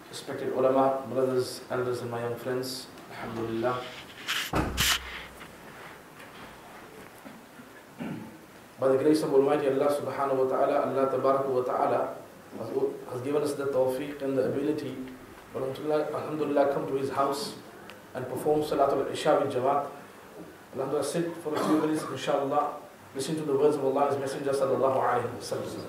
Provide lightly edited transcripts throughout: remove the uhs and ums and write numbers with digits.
Respected ulama, brothers, elders and my young friends, alhamdulillah. By the grace of Almighty Allah subhanahu wa ta'ala, Allah tabarak wa ta'ala has given us the tawfiq and the ability for alhamdulillah come to his house and perform Salatul Isha with Jamaat. Alhamdulillah, sit for a few minutes, inshallah, listen to the words of Allah, His Messenger Sallallahu alayhi wa sallam.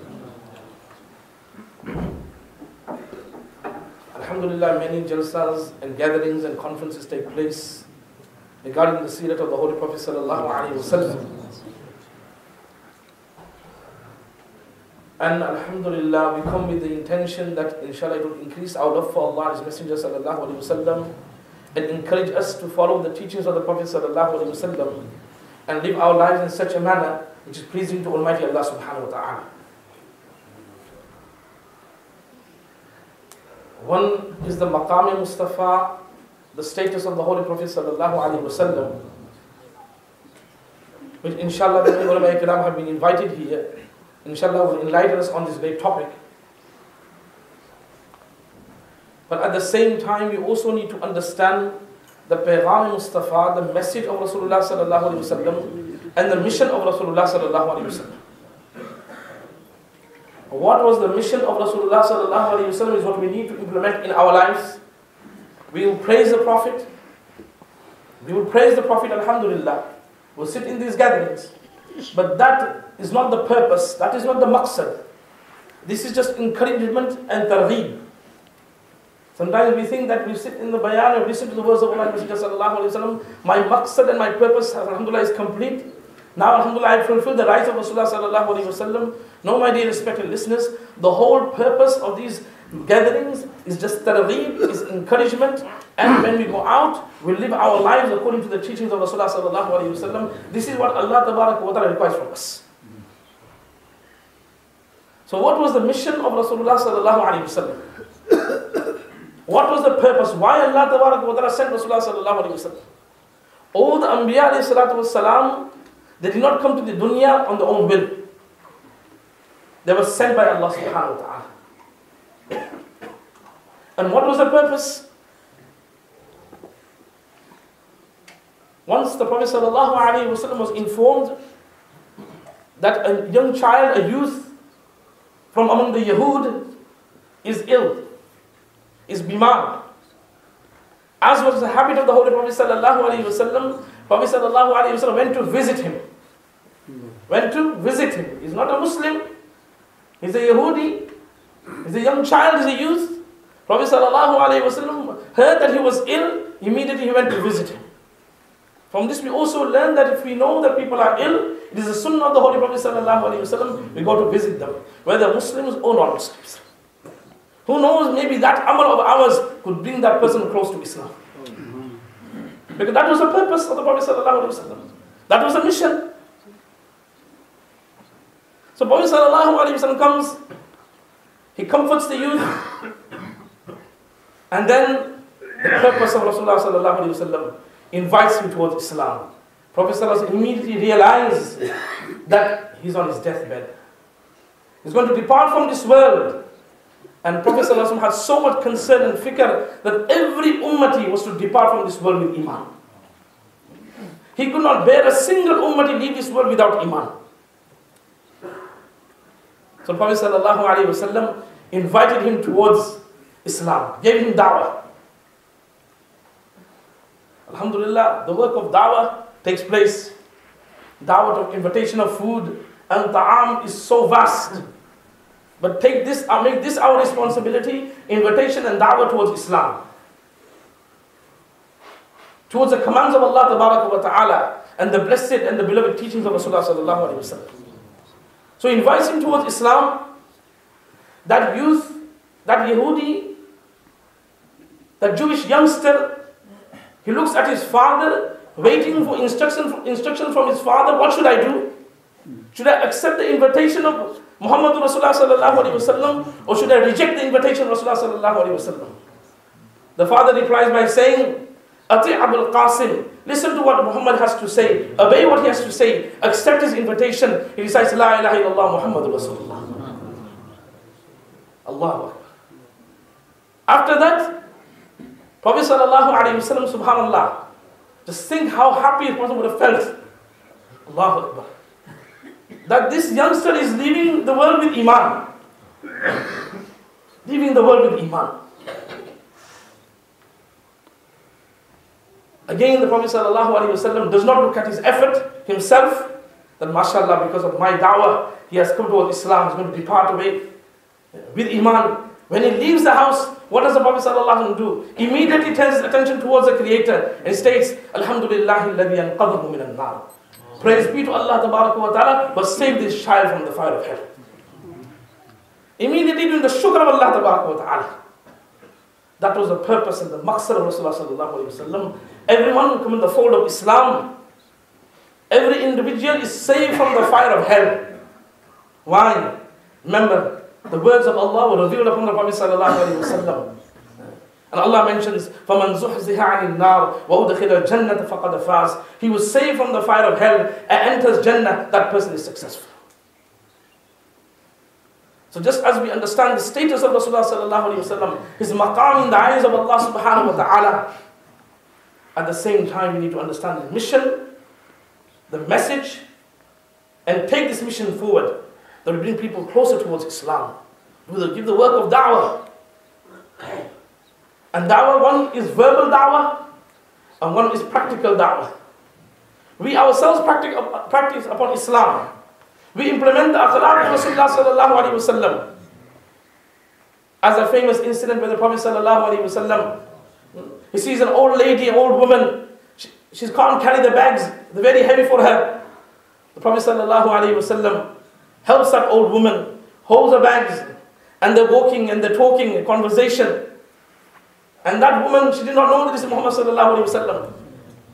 Alhamdulillah, many jalsas and gatherings and conferences take place regarding the seerat of the Holy Prophet Sallallahu alayhi wa sallam. And alhamdulillah, we come with the intention that inshallah it will increase our love for Allah, His Messenger Sallallahu alayhi wa sallam, and encourage us to follow the teachings of the Prophet Sallallahu alayhi wa sallam and live our lives in such a manner which is pleasing to Almighty Allah subhanahu wa ta'ala. One is the Maqam Mustafa, the status of the Holy Prophet Sallallahu alayhi wa sallam, which inshallah the Moulana Ikram have been invited here. Inshallah will enlighten us on this great topic. But at the same time, we also need to understand the Paygam Mustafa, the message of Rasulullah Sallallahu alayhi wa sallam, and the mission of Rasulullah Sallallahu alayhi wa sallam. What was the mission of Rasulullah Sallallahu alayhi wa sallam is what we need to implement in our lives. We will praise the Prophet. We will praise the Prophet, alhamdulillah. We'll sit in these gatherings. But that is not the purpose. That is not the maqsad. This is just encouragement and targheeb. Sometimes we think that we sit in the bayan and listen to the words of Allah Messenger Sallallahu alayhi wa sallam. My maqsad and my purpose, alhamdulillah, is complete. Now, alhamdulillah, I have fulfilled the rights of Rasulullah Sallallahu alayhi wa sallam. No, my dear respected listeners, the whole purpose of these gatherings is just targheeb, is encouragement. And when we go out, we live our lives according to the teachings of Rasulullah Sallallahu alayhi wa sallam. This is what Allah Tabarak wa Ta'ala requires from us. So what was the mission of Rasulullah Sallallahu alayhi wa sallam? What was the purpose? Why Allah Tabarak wa Ta'ala sent Rasulullah Sallallahu alayhi wa sallam? All the Anbiya alayhi salatu was salam, they did not come to the dunya on their own will. They were sent by Allah subhanahu wa ta'ala. And what was the purpose? Once the Prophet sallallahu alaihi wasallam was informed that a young child, a youth from among the Yahud is ill, is bimar. As was the habit of the Holy Prophet sallallahu alaihi wasallam, Prophet sallallahu alaihi wasallam went to visit him. Went to visit him. He's not a Muslim. He's a Yahudi. He's a young child. He's a youth. Prophet sallallahu alaihi wasallam heard that he was ill. Immediately he went to visit him. From this we also learn that if we know that people are ill, it is the sunnah of the Holy Prophet sallallahu alaihi wasallam, we go to visit them, whether Muslims or non-Muslims. Who knows, maybe that amal of ours could bring that person close to Islam. Because that was the purpose of the Prophet sallallahu alaihi wasallam. That was the mission. So Prophet sallallahu alaihi wasallam comes, he comforts the youth, and then the purpose of Rasulullah sallallahu alaihi wasallam invites him towards Islam. Prophet sallallahu alaihi wasallam immediately realizes that he's on his deathbed. He's going to depart from this world. And Prophet sallallahu alaihi wasallam had so much concern and fikr that every ummati was to depart from this world with iman. He could not bear a single ummati leave this world without iman. So Prophet sallallahu alaihi wasallam invited him towards Islam, gave him da'wah. Alhamdulillah, the work of da'wah takes place. Da'wah of invitation of food and ta'am is so vast. But take this, make this our responsibility, invitation and da'wah towards Islam. Towards the commands of Allah Tabaraka wa Ta'ala and the blessed and the beloved teachings of Rasulullah Sallallahu Alaihi Wasallam. So he invites him towards Islam. That youth, that Yehudi, that Jewish youngster, he looks at his father waiting for instruction from his father, what should I do? Should I accept the invitation of Muhammad Rasulullah Sallallahu Alaihi Wasallam, or should I reject the invitation of Rasulullah Sallallahu Alaihi Wasallam? The father replies by saying, Ati Abul Qasim, listen to what Muhammad has to say, obey what he has to say, accept his invitation. He recites, La ilaha illallah Muhammadur Rasulullah. Allahu Akbar. After that, Prophet Sallallahu Alaihi Wasallam, subhanallah, just think how happy a person would have felt. Allahu Akbar. That this youngster is leaving the world with Iman. Leaving the world with Iman. Again, the Prophet ﷺ does not look at his effort himself, that mashallah, because of my da'wah, he has come towards Islam, he's going to depart away with Iman. When he leaves the house, what does the Prophet ﷺ do? Immediately turns his attention towards the Creator and states, Alhamdulillahi alladhi anqadhahu min an-nar. Praise be to Allah Ta'ala who has saved this child from the fire of hell. Immediately doing the shukr of Allah Ta'ala. That was the purpose and the maqsad of Rasulullah Sallallahu Alaihi Wasallam. Everyone who come in the fold of Islam, every individual is saved from the fire of hell. Why? Remember, the words of Allah were revealed upon the Prophet Sallallahu Alaihi Wasallam. And Allah mentions, فَمَنْ زُحْزِهَ عَنِ النَّارِ وَأُدْخِلَ الْجَنَّةَ فَقَدْ فَازَ. He was saved from the fire of hell and enters Jannah. That person is successful. So just as we understand the status of Rasulullah Sallallahu Alaihi Wasallam, his maqam in the eyes of Allah Subhanahu Wa Ta'ala, at the same time we need to understand the mission, the message, and take this mission forward, that will bring people closer towards Islam. We will give the work of da'wah. And da'wah, one is verbal da'wah, and one is practical da'wah. We ourselves practice upon Islam. We implement the akhlaq of Rasulullah Sallallahu Alaihi Wasallam. As a famous incident where the Prophet Sallallahu Alaihi Wasallam, he sees an old lady, an old woman, she can't carry the bags, they're very heavy for her. The Prophet Sallallahu Alaihi Wasallam helps that old woman, holds her bags, and they're walking and they're talking, a conversation. And that woman, she did not know that this is Muhammad Sallallahu Alaihi Wasallam.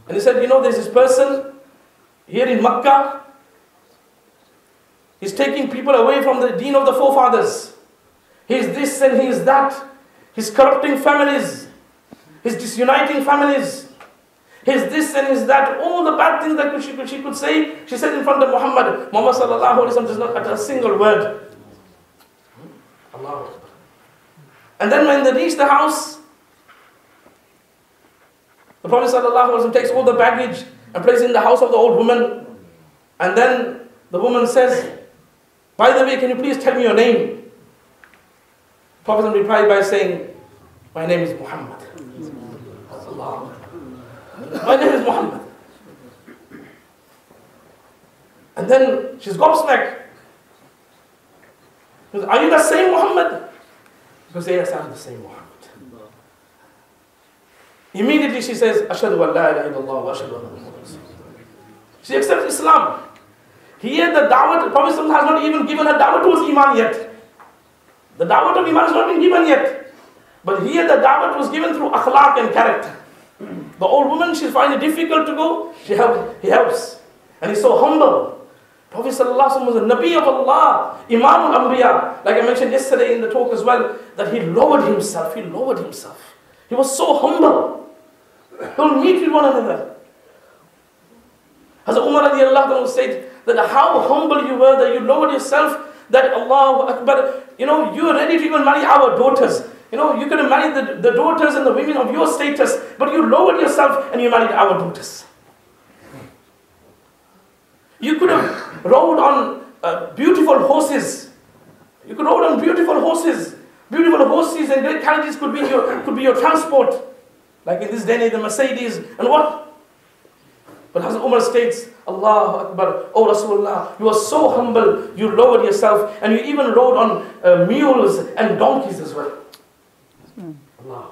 And he said, you know, there's this person here in Makkah, he's taking people away from the deen of the forefathers. He's this and he's that. He's corrupting families. He's disuniting families. He's this and he's that. All the bad things that she could say, she said in front of Muhammad. Muhammad Sallallahu Alaihi Wasallam does not utter a single word. Allah. And then when they reach the house, the Prophet Sallallahu Alaihi Wasallam takes all the baggage and places it in the house of the old woman. And then the woman says, by the way, can you please tell me your name? Prophet replied by saying, my name is Muhammad. My name is Muhammad. And then she's gobsmacked. She goes, are you the same Muhammad? She goes, yes, I'm the same Muhammad. Immediately she says, Ashhadu an la ilaha illallah wa ashhadu anna Muhammadan Rasulullah. She accepts Islam. Here the da'wah, Prophet has not even given her da'wah towards Iman yet. The da'wah of Iman has not been given yet. But here the da'wah was given through akhlaq and character. The old woman, she finds it difficult to go, he helps. And he's so humble. Prophet ﷺ was a Nabi of Allah, Imam al-Anbiya. Like I mentioned yesterday in the talk as well, that he lowered himself. He was so humble. Don't meet with one another. Hazrat Umar radiallahu anhu said that how humble you were, that you lowered yourself, that Allahu Akbar, you are ready to even marry our daughters. You could have married the daughters and the women of your status, but you lowered yourself and you married our daughters. You could have rode on beautiful horses. You could rode on beautiful horses. Beautiful horses and great carriages could be your transport. Like in this day, the Mercedes and what? But Hazrat Umar states, Allahu Akbar, O Rasulullah, you are so humble, you lowered yourself, and you even rode on mules and donkeys as well. Allah.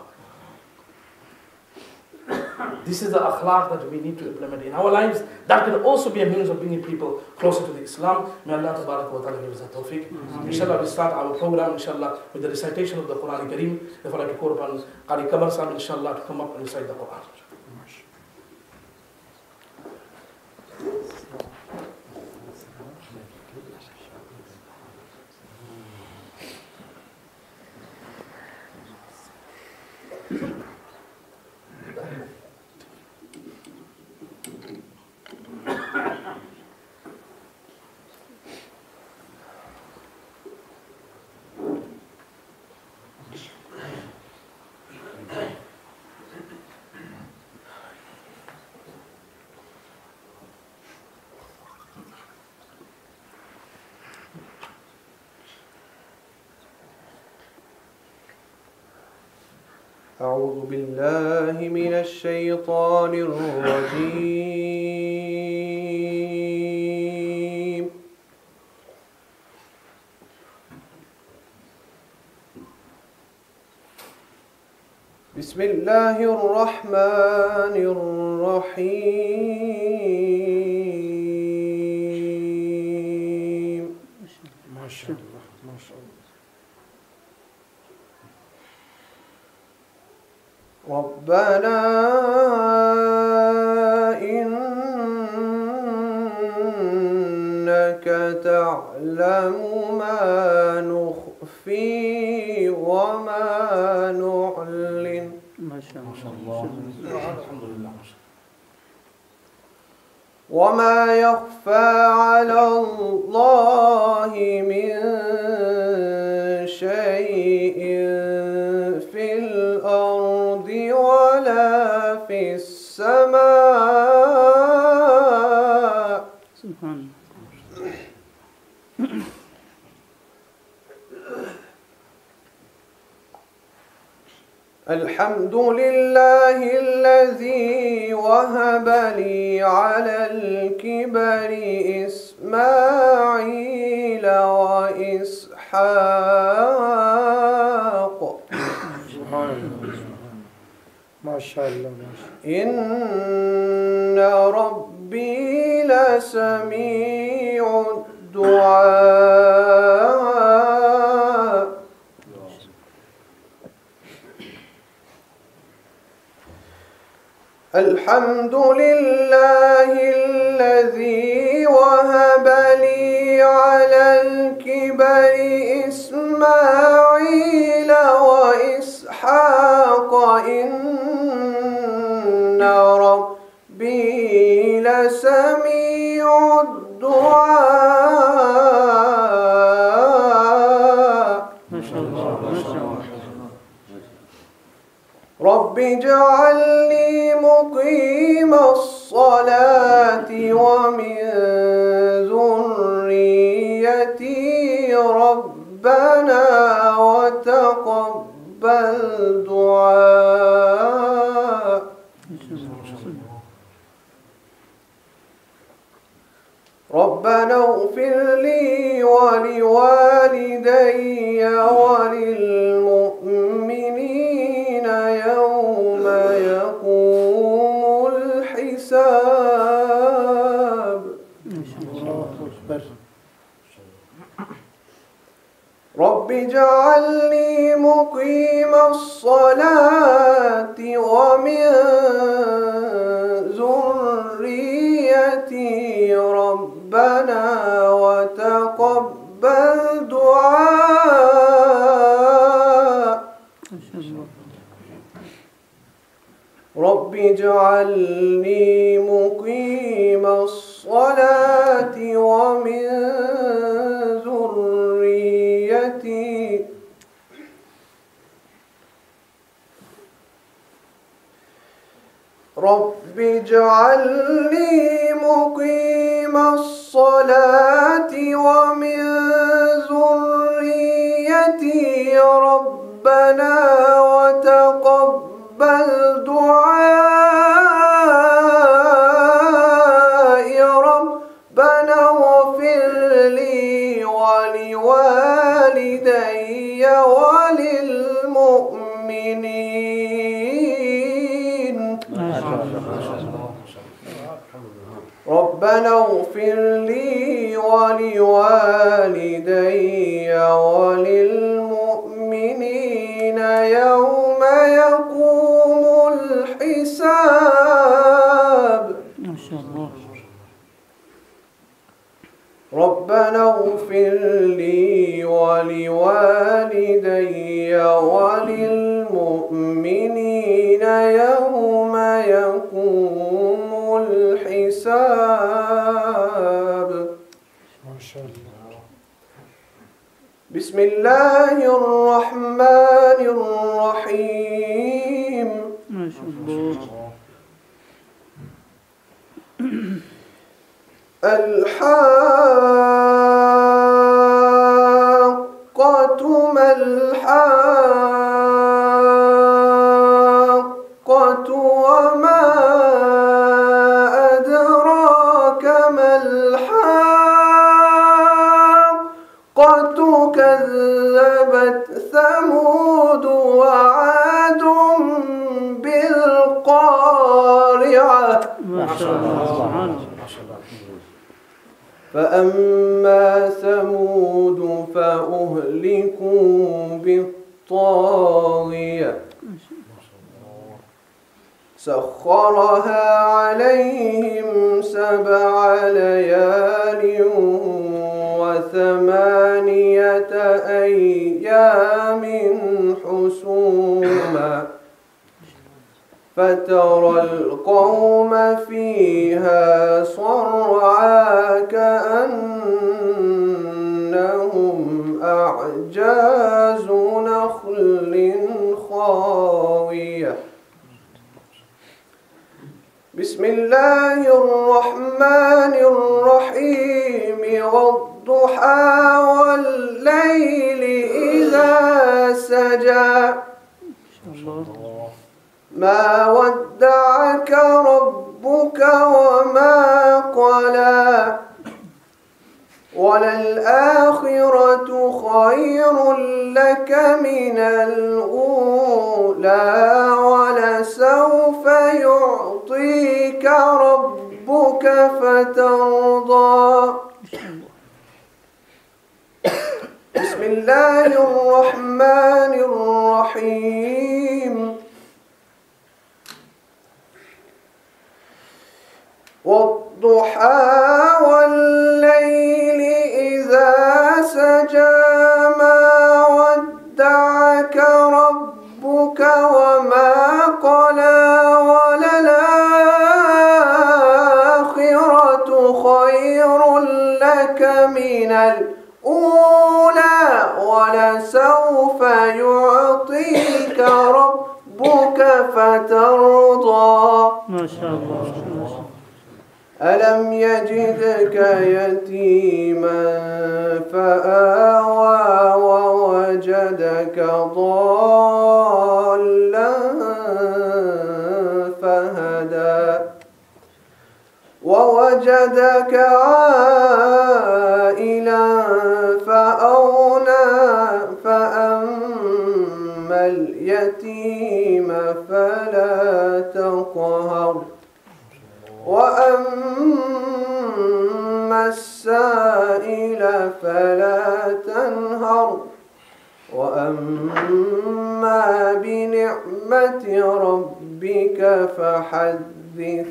This is the akhlaq that we need to implement in our lives. That can also be a means of bringing people closer to the Islam. May Allah Tabarak wa Ta'ala give us that tawfiq. Inshallah, we start our program, inshallah, with the recitation of the Quran Kareem. Therefore, I like to call upon Qari Qamar Sahib, inshallah, to come up and recite the Quran. أعوذ بالله من الشيطان الرجيم. بسم الله الرحمن الرحيم. ما شاء الله ما شاء الله. ربنا إنك تعلم ما نخفي وما نعلن. ما شاء الله. الحمد لله. وما يخفى على الله من شيء في الأرض ولا في السماء. سبحان الله. الحمد لله الذي وهب لي على الكبر إسماعيل وإسحاق. ما شاء الله. إن ربي لسميع الدعاء. الحمد لله الذي وهب لي على الكبر إسماعيل وإسحاق. إن ربي لسميع الدعاء. ما شاء الله ما شاء الله. رب اجعلني مقيم الصلاة ومن ذريتي ربنا وتقبل دعاء. ربنا اغفر لي ولوالدي وللمؤمنين يوم يقوم الحساب. الله أكبر. رب اجعلني مقيم الصلاة ومن ذريتي ربنا وتقبل دعاء. رب اجعلني مقيم الصلاة ومن ذريتي رب اجعلني مقيم الصلاة ومن ذريتي ربنا وتقبل دعائي. ربنا اغفر لي ولوالدي وللمؤمنين. ربنا اغفر لي ولوالدي وللمؤمنين يوم يقوم الحساب. ما شاء الله. ربنا اغفر لي ولوالدي وللمؤمنين يوم يقوم الحساب. ما شاء الله. بسم الله الرحمن الرحيم. ما شاء الله. الحاقة ما الحاقة. الحاقة كذبت ثمود وعاد بالقارعة ما شاء الله سبحان الله. فأما ثمود فأهلكوا بالطاغية سخرها عليهم 7 ليال و8 أيام حسوما فترى القوم فيها صرعى كأنهم أعجاز نخل خاوية. بسم الله الرحمن الرحيم والضحى والليل إذا سجى ما ودعك ربك وما قلى وللآخرة خير لك من الأولى ولسوف يعطيك ربك فترضى. بسم الله الرحمن الرحيم والضحى والليل إذا سجى ما ودعك ربك وما قلى وللآخرة خير لك من الأولى ولسوف يعطيك ربك فترضى. ما شاء الله. ألم يجدك يتيما فآوى ووجدك ضالا فهدى ووجدك عائلا فأغنى فأما اليتيم فلا تقهر وأما السائل فلا تنهر وأما بنعمة ربك فحدث.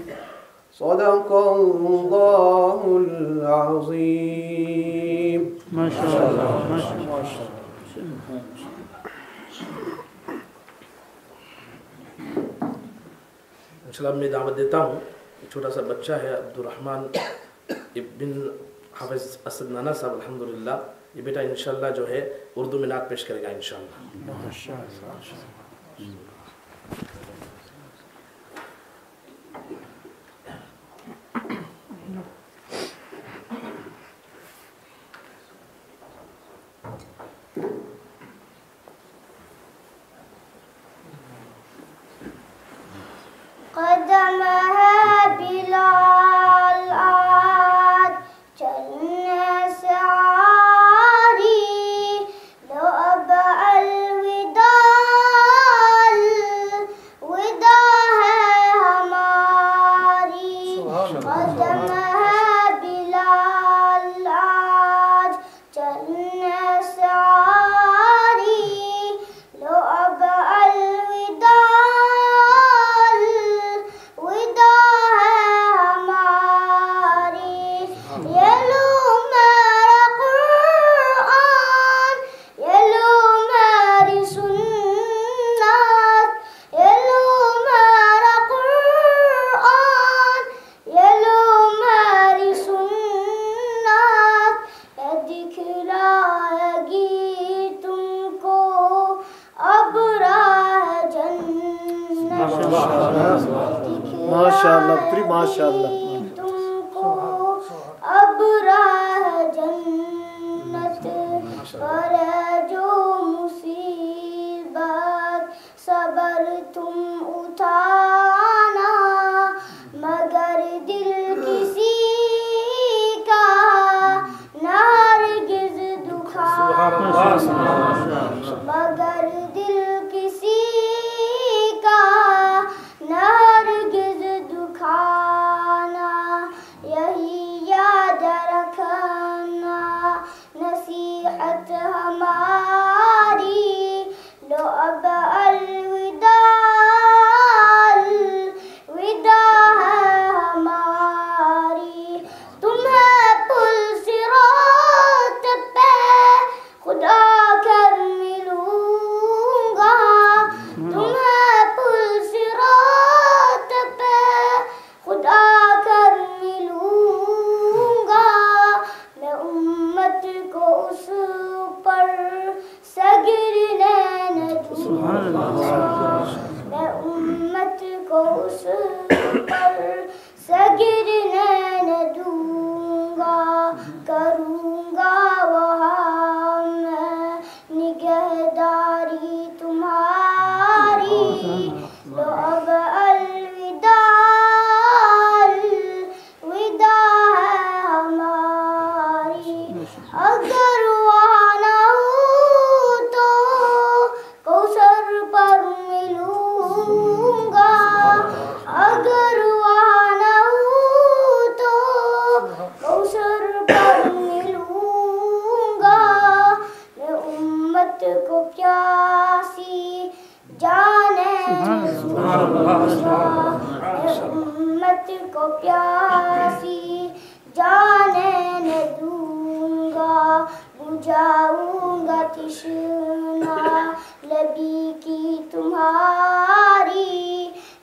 صدق الله العظيم. ما شاء الله. ما شاء الله. इंशाल्लाह मैं दावत देता हूँ। छोटा सा बच्चा है अब्दुर्रहमान बिन हाफिज असद नाना साहब, अल्हम्दुलिल्लाह। ये बेटा इंशाल्लाह जो है उर्दू में नात पेश करेगा इंशाल्लाह। قدمها بلال عاد جنة سعاري لو أبع الوداع الوداع هماري قدمها بلال عاد جنة سعاري لو أبع الوداع माशाअल्लाह पुत्री माशाअल्लाह तुमको अब राह जन्नत पर जो मुसीबत सबर तुम उठाना मगर दिल किसी کرونگا وہاں میں نگہداری تمہاری لو اب الوداع الوداع ہے ہماری اگر وہاں نہ ہوں تو کوثر پر ملوں گا اگر وہاں نہ ہوں تو کوثر پر ملوں گا میں امت کو پیاسی جانے دوں گا میں امت کو پیاسی جانے نہ دوں گا بجھاؤں گا تشنا لبی کی تمہاری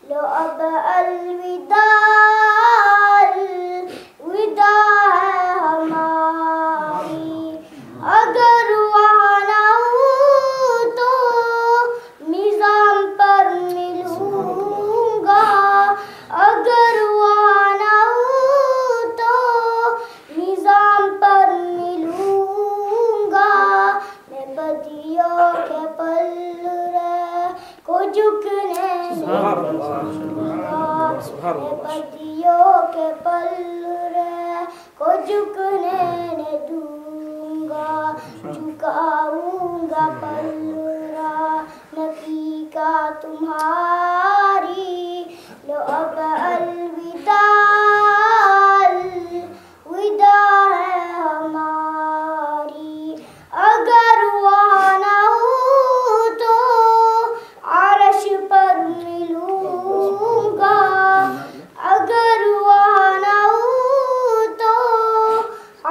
لو اب الوداع الوداع ہے ہماری اگر وہاں نہ ہوں تو میزان پر ملوں گا اگر وہاں نہ ہوں تو میزان پر ملوں گا میں بدیوں کے پلڑے کو جھکنے میں بدیوں کے پلڑے کو جھکنے نہ دوں گا جھکاؤں گا پلڑا نبی کا تمہاری لو اب الوداع الوداع ہے ہماری اگر وہاں نہ ہوں تو عرش پر ملوں گا اگر وہاں نہ ہوں تو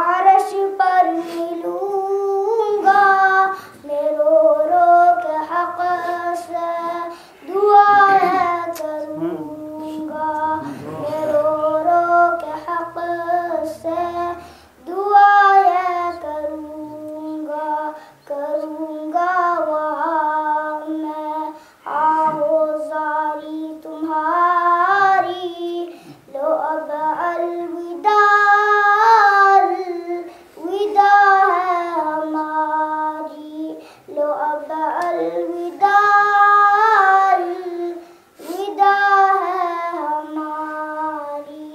عرش پر ملوں گا میں رو رو کے حق سے دعائیں کروں گا میں رو رو کے حق سے دعائیں کروں گا وہاں میں آہوزاری تمہاری لو اب الوداع الوداع ہے ہماری لو اب الوداع الوداع ہے ہماری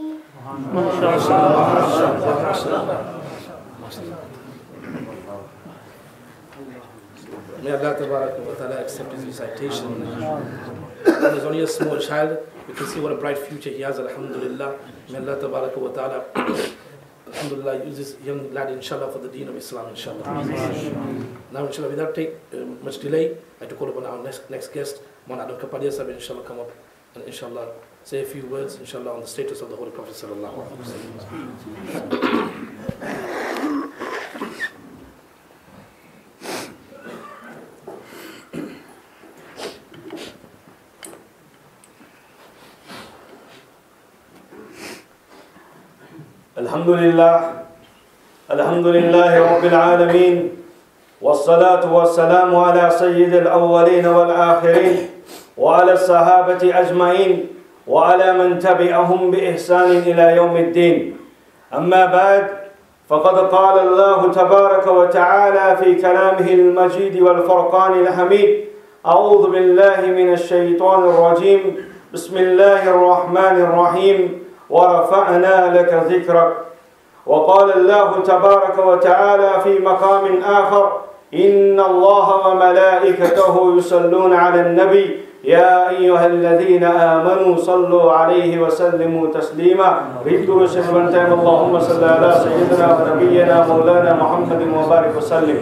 May Allah wa ta'ala accept his recitation. He's only a small child. We can see what a bright future he has, alhamdulillah. May Allah wa ta'ala, alhamdulillah, use this young lad, inshallah, for the deen of Islam, inshallah. Now, inshallah, without much delay, I have to call upon our next guest, Moulana Adam Kapadia Sb, inshallah, come up and inshallah say a few words, inshallah, on the status of the Holy Prophet, Sallallahu. الحمد لله رب العالمين والصلاة والسلام على سيد الأولين والآخرين وعلى الصحابة أجمعين وعلى من تبعهم بإحسان إلى يوم الدين أما بعد فقد قال الله تبارك وتعالى في كلامه المجيد والفرقان الحميد أعوذ بالله من الشيطان الرجيم بسم الله الرحمن الرحيم ورفعنا لك ذكرك وقال الله تبارك وتعالى في مقام آخر إن الله وملائكته يصلون على النبي يا أيها الذين آمنوا صلوا عليه وسلموا تسليما ريتو سبحانه اللهم صل على سيدنا ونبينا مولانا محمد وبارك وسلم.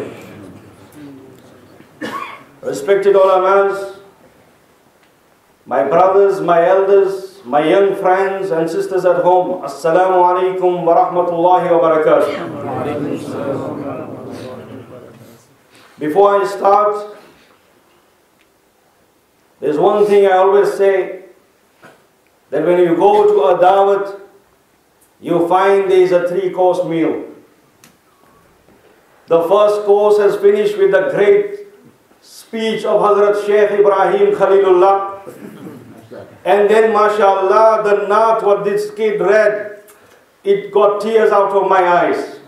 Respected ulamans, my brothers, my elders, my young friends and sisters at home, Assalamu alaikum wa rahmatullahi wa barakatuh. Before I start, there's one thing I always say, that when you go to a dawat, you find there is a 3-course meal. The first course has finished with the great speech of Hazrat Shaykh Ibrahim Khalilullah. And then, mashallah, the Naat, what this kid read, it got tears out of my eyes.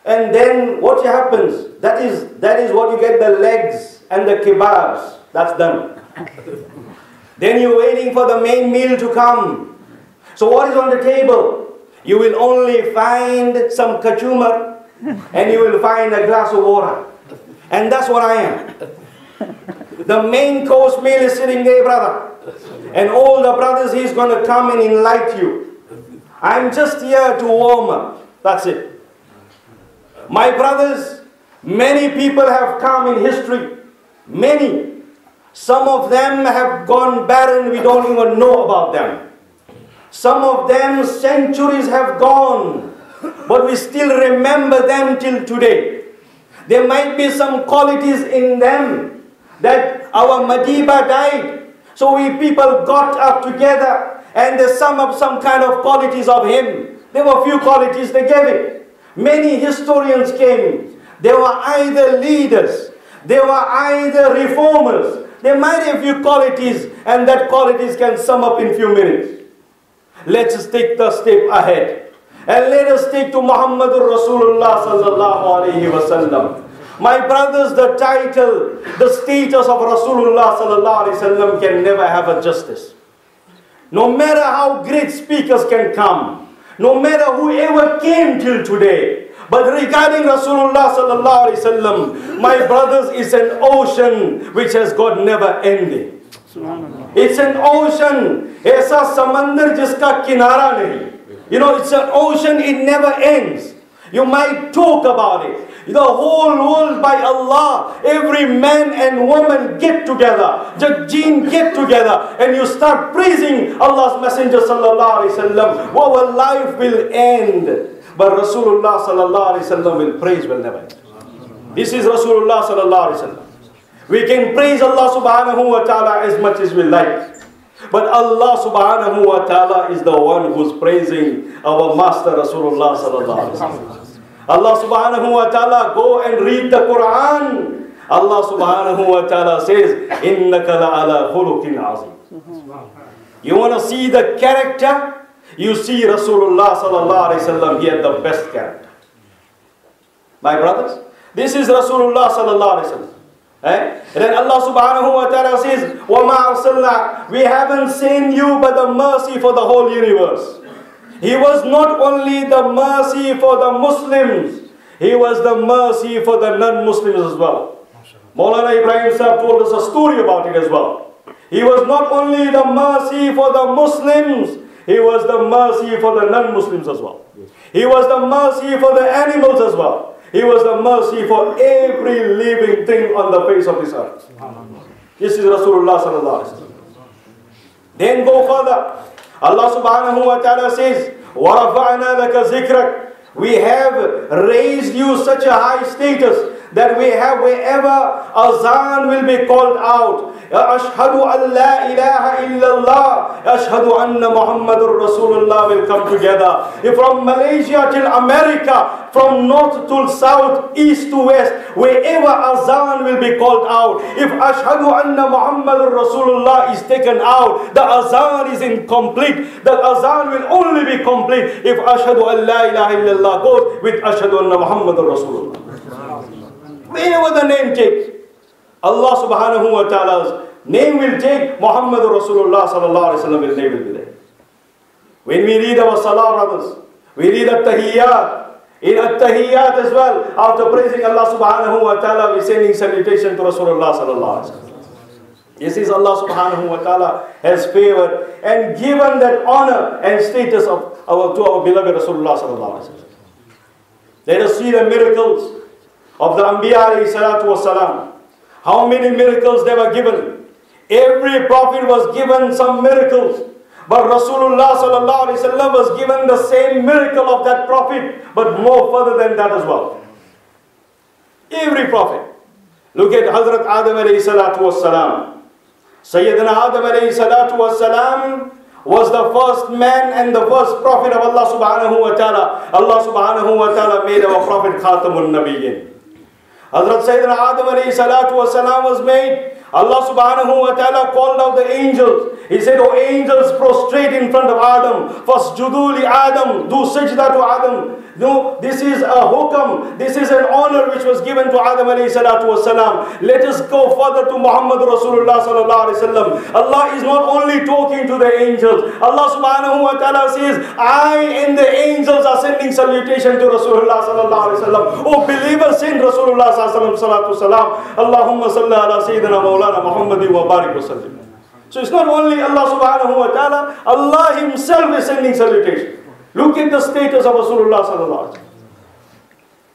And then what happens? That is what you get, the legs and the kebabs. That's done. Then you're waiting for the main meal to come. So what is on the table? You will only find some kachumar and you will find a glass of water. And that's what I am. The main course meal is sitting there, brother. And all the brothers, he's going to come and enlighten you. I'm just here to warm up. That's it. My brothers, many people have come in history. Many. Some of them have gone barren. We don't even know about them. Some of them, centuries have gone. But we still remember them till today. There might be some qualities in them that our Madiba died. So we people got up together and they sum up some kind of qualities of him. There were few qualities they gave it. Many historians came. They were either leaders. They were either reformers. They might have few qualities and that qualities can sum up in few minutes. Let us take the step ahead. And let us take to Muhammadur Rasulullah Sallallahu Alaihi Wasallam. My brothers, the title, the status of Rasulullah Sallallahu Alaihi Wasallam can never have a justice. No matter how great speakers can come, no matter whoever came till today, but regarding Rasulullah Sallallahu Alaihi Wasallam, my brothers, it's an ocean which has got never ending. It's an ocean. Aisa samandar jiska kinara nahi. You know, it's an ocean, it never ends. You might talk about it. The whole world by Allah, every man and woman get together, jinn get together, and you start praising Allah's Messenger Sallallahu Alaihi Wasallam. Our life will end, but Rasulullah Sallallahu Alaihi Wasallam will praise will never end. This is Rasulullah Sallallahu Alaihi Wasallam. We can praise Allah Subhanahu wa Ta'ala as much as we like. But Allah Subhanahu wa Ta'ala is the one who's praising our Master Rasulullah Sallallahu Alaihi Wasallam. Allah Subhanahu wa Ta'ala, go and read the Quran. Allah Subhanahu wa Ta'ala says, إِنَّكَ لَعَلَى خُلُقٍ عَظِيمٍ. You want to see the character? You see Rasulullah Sallallahu Alaihi Wasallam, he had the best character. My brothers, this is Rasulullah Sallallahu Alaihi Wasallam. And then Allah Subhanahu wa Ta'ala says, وَمَا أَرْسَلْنَا, we haven't sent you but the mercy for the whole universe. He was not only the mercy for the Muslims, he was the mercy for the non-Muslims as well. Moulana Ibrahim Sahib told us a story about it as well. He was not only the mercy for the Muslims, he was the mercy for the non-Muslims as well. He was the mercy for the animals as well. He was the mercy for every living thing on the face of this earth. This is Rasulullah Sallallahu Alaihi Wasallam. Then go further. Allah Subhanahu wa Ta'ala says, وَرَفَعْنَا لَكَ ذِكْرَكَ. We have raised you such a high status that we have wherever azan will be called out. Ashhadu an la ilaha illallah. Ashhadu anna Muhammadur Rasulullah will come together. From Malaysia till America, from north to south, east to west, wherever azan will be called out. If Ashhadu anna Muhammadur Rasulullah is taken out, the azan is incomplete. The azan will only be complete if Ashhadu an la ilaha illallah goes with Ashhadu anna Muhammadur Rasulullah. Wherever the name takes, Allah Subhanahu wa Ta'ala's name will take, Muhammad Rasulullah Sallallahu Alaihi Wasallam name will be there. When we read our Salah, brothers, we read At-Tahiyyat. In At-Tahiyyat as well, after praising Allah Subhanahu wa Ta'ala, we sending salutation to Rasulullah Sallallahu Alaihi Wasallam. This is Allah Subhanahu wa Ta'ala has favored and given that honor and status to our beloved Rasulullah Sallallahu Alaihi Wasallam. Let us see the miracles of the Anbiya alayhi salatu wasalam. How many miracles they were given. Every prophet was given some miracles. But Rasulullah sallallahu alaihi wasallam was given the same miracle of that prophet, but more further than that as well. Every prophet. Look at Hazrat Adam alayhi salatu wasalam. Sayyidina Adam alayhi salatu wasalam was the first man and the first prophet of Allah subhanahu wa ta'ala. Allah subhanahu wa ta'ala made our prophet Khatamun Nabiyyin. Hazrat Sayyidina Adam alayhi salatu wasalam was made Allah subhanahu wa ta'ala called out the angels. He said, "O angels, prostrate in front of Adam. Fasjudu li Adam. Do sajda to Adam." No, this is a hukam. This is an honor which was given to Adam alayhi salatu wasalam. Let us go further to Muhammad Rasulullah sallallahu alayhi wasallam. Allah is not only talking to the angels. Allah subhanahu wa ta'ala says, "I and the angels are sending salutation to Rasulullah sallallahu alayhi wasallam." Oh believers, send Rasulullah sallallahu alayhi wasallam. Allahumma salli ala sayyidina Moulana Muhammadin wa barik wa sallim. So it's not only Allah subhanahu wa ta'ala, Allah himself is sending salutation. Look at the status of Rasulullah sallallahu alaihi wasallam.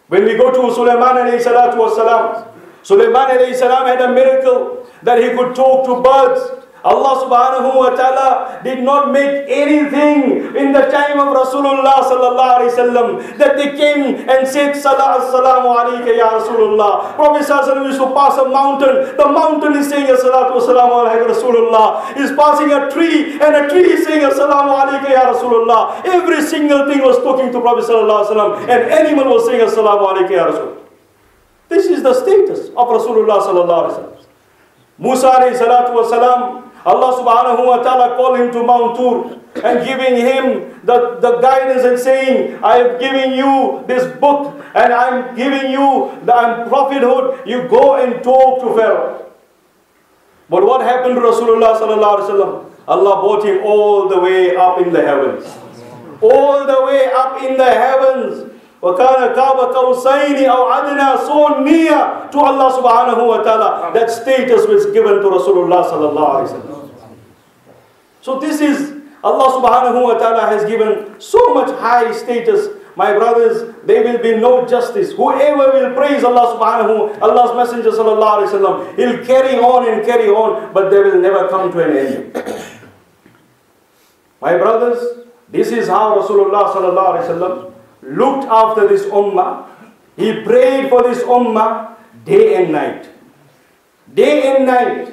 When we go to Sulaiman alayhi salatu wasalam, Sulaiman alayhi salam had a miracle that he could talk to birds. Allah subhanahu wa ta'ala did not make anything in the time of Rasulullah sallallahu alaihi wasallam that they came and said, "Assalamu alayka ya Rasulullah." Prophet sallallahu used to pass a mountain. The mountain is saying, "Assalatu wassalamu alayka Rasulullah." He's passing a tree and a tree is saying, "Assalamu alayka ya Rasulullah." Every single thing was talking to Prophet sallallahu alaihi wasallam. An animal was saying, "Assalamu alayka ya Rasulullah." This is the status of Rasulullah sallallahu alaihi wasallam. Musa alayhi salatu wasalam, Allah subhanahu wa ta'ala called him to Mount Tur and giving him the guidance and saying, "I have given you this book and I'm giving you the prophethood. You go and talk to Pharaoh." But what happened to Rasulullah sallallahu alaihi wasallam? Allah brought him all the way up in the heavens. All the way up in the heavens. وَكَانَ كَابَ قَوْسَيْنِ أَوْ عَدْنَا, so near to Allah subhanahu wa ta'ala. That status was given to Rasulullah sallallahu alaihi wasallam. So this is, Allah subhanahu wa ta'ala has given so much high status. My brothers, there will be no justice. Whoever will praise Allah subhanahu, Allah's Messenger sallallahu alaihi wasallam, he'll carry on, but they will never come to an end. My brothers, this is how Rasulullah sallallahu alaihi wasallam looked after this ummah. He prayed for this ummah day and night. Day and night.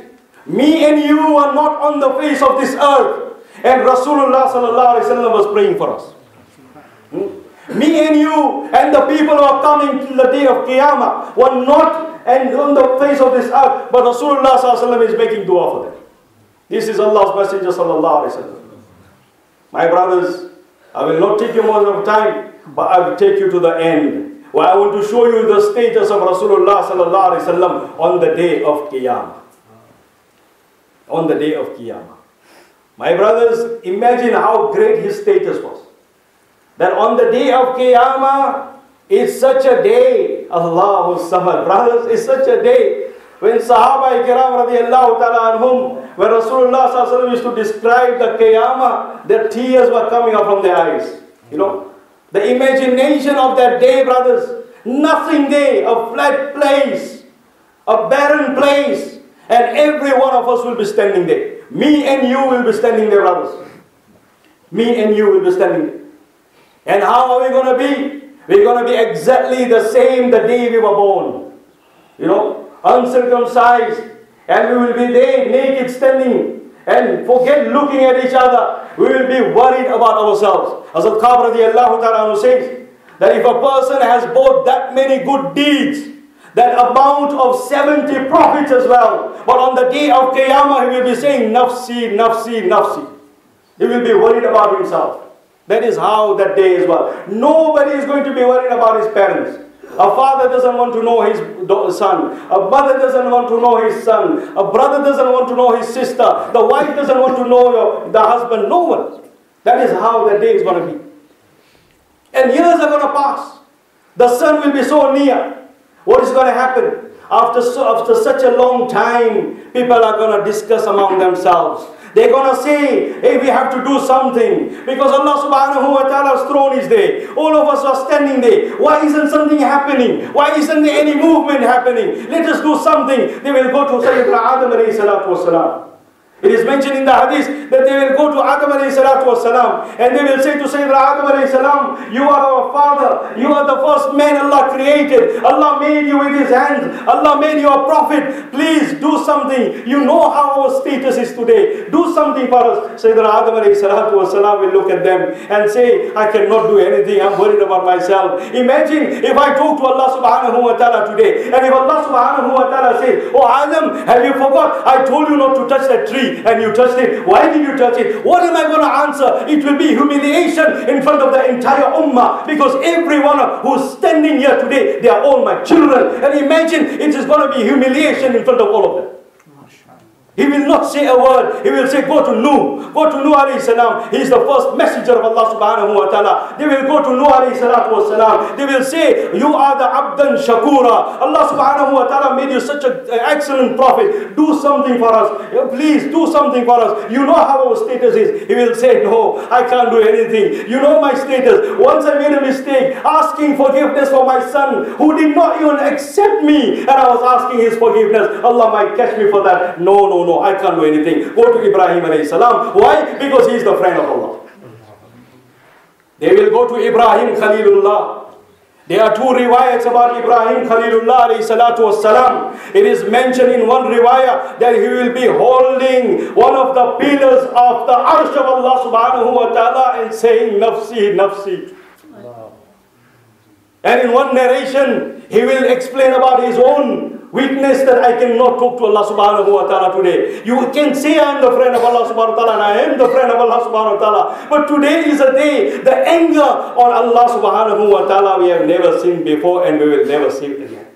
Me and you are not on the face of this earth, and Rasulullah sallallahu alaihi wasallam was praying for us. Me and you and the people who are coming to the day of Qiyamah were not and on the face of this earth, but Rasulullah sallallahu alaihi wasallam is making dua for them. This is Allah's Messenger sallallahu alaihi wasallam. My brothers, I will not take you more of time, but I will take you to the end, where I want to show you the status of Rasulullah sallallahu alaihi wasallam on the day of Qiyamah. On the day of Qiyamah. My brothers, imagine how great his status was. That on the day of Qiyamah, it's such a day, Allahu Samad. Brothers, it's such a day when Sahaba Ikram radiallahu ta'ala anhum, when Rasulullah sallallahu alaihi wasallam used to describe the Qiyamah, their tears were coming up from their eyes. You know, the imagination of that day, brothers, nothing there, a flat place, a barren place, and every one of us will be standing there. Me and you will be standing there, brothers. Me and you will be standing there. And how are we going to be? We're going to be exactly the same the day we were born. You know, uncircumcised, and we will be there naked standing and forget looking at each other. We will be worried about ourselves. Asad radiallahu ta'ala says that if a person has both that many good deeds, that amount of 70 prophets as well, but on the day of Qiyamah he will be saying, "Nafsi, nafsi, nafsi." He will be worried about himself. That is how that day is well. Nobody is going to be worried about his parents. A father doesn't want to know his son. A mother doesn't want to know his son. A brother doesn't want to know his sister. The wife doesn't want to know the husband. No one. That is how that day is going to be. And years are going to pass. The sun will be so near. What is going to happen? After such a long time, people are going to discuss among themselves. They're going to say, "Hey, we have to do something. Because Allah subhanahu wa ta'ala's throne is there. All of us are standing there. Why isn't something happening? Why isn't there any movement happening? Let us do something." They will go to Sayyidina Adam alayhi salatu wasalam. It is mentioned in the hadith that they will go to Adam alayhi salatu wasalam and they will say to Sayyidina Adam alayhi salam, you are our father, you are the first man Allah created, Allah made you with his hands, Allah made you a prophet, please do something, you know how our status is today, do something for us. Sayyidina Adam alayhi salatu wasalam will look at them and say, I cannot do anything, I'm worried about myself. Imagine if I talk to Allah subhanahu wa ta'ala today and if Allah subhanahu wa ta'ala says, oh Adam, have you forgot, I told you not to touch that tree and you touched it. Why did you touch it? What am I going to answer? It will be humiliation in front of the entire ummah, because everyone who's standing here today, they are all my children. And imagine it is going to be humiliation in front of all of them. He will not say a word. He will say, go to Nuh. Go to Nuh alayhi salam. He is the first messenger of Allah subhanahu wa ta'ala. They will go to Nuh alayhi salatu wa salam. They will say, you are the abdan shakura. Allah subhanahu wa ta'ala made you such an excellent prophet. Do something for us. Please do something for us. You know how our status is. He will say, no, I can't do anything. You know my status. Once I made a mistake, asking forgiveness for my son, who did not even accept me, and I was asking his forgiveness. Allah might catch me for that. No, I can't do anything. Go to Ibrahim alayhi salam. Why? Because he is the friend of Allah. They will go to Ibrahim Khalilullah. There are two riwayats about Ibrahim Khalilullah alayhi salatu wassalam. It is mentioned in one riwayah that he will be holding one of the pillars of the arsh of Allah subhanahu wa ta'ala and saying, Nafsi, Nafsi. And in one narration, he will explain about his own weakness, that I cannot talk to Allah subhanahu wa ta'ala today. You can say I am the friend of Allah subhanahu wa ta'ala and I am the friend of Allah subhanahu wa ta'ala. But today is a day, the anger on Allah subhanahu wa ta'ala we have never seen before and we will never see it again.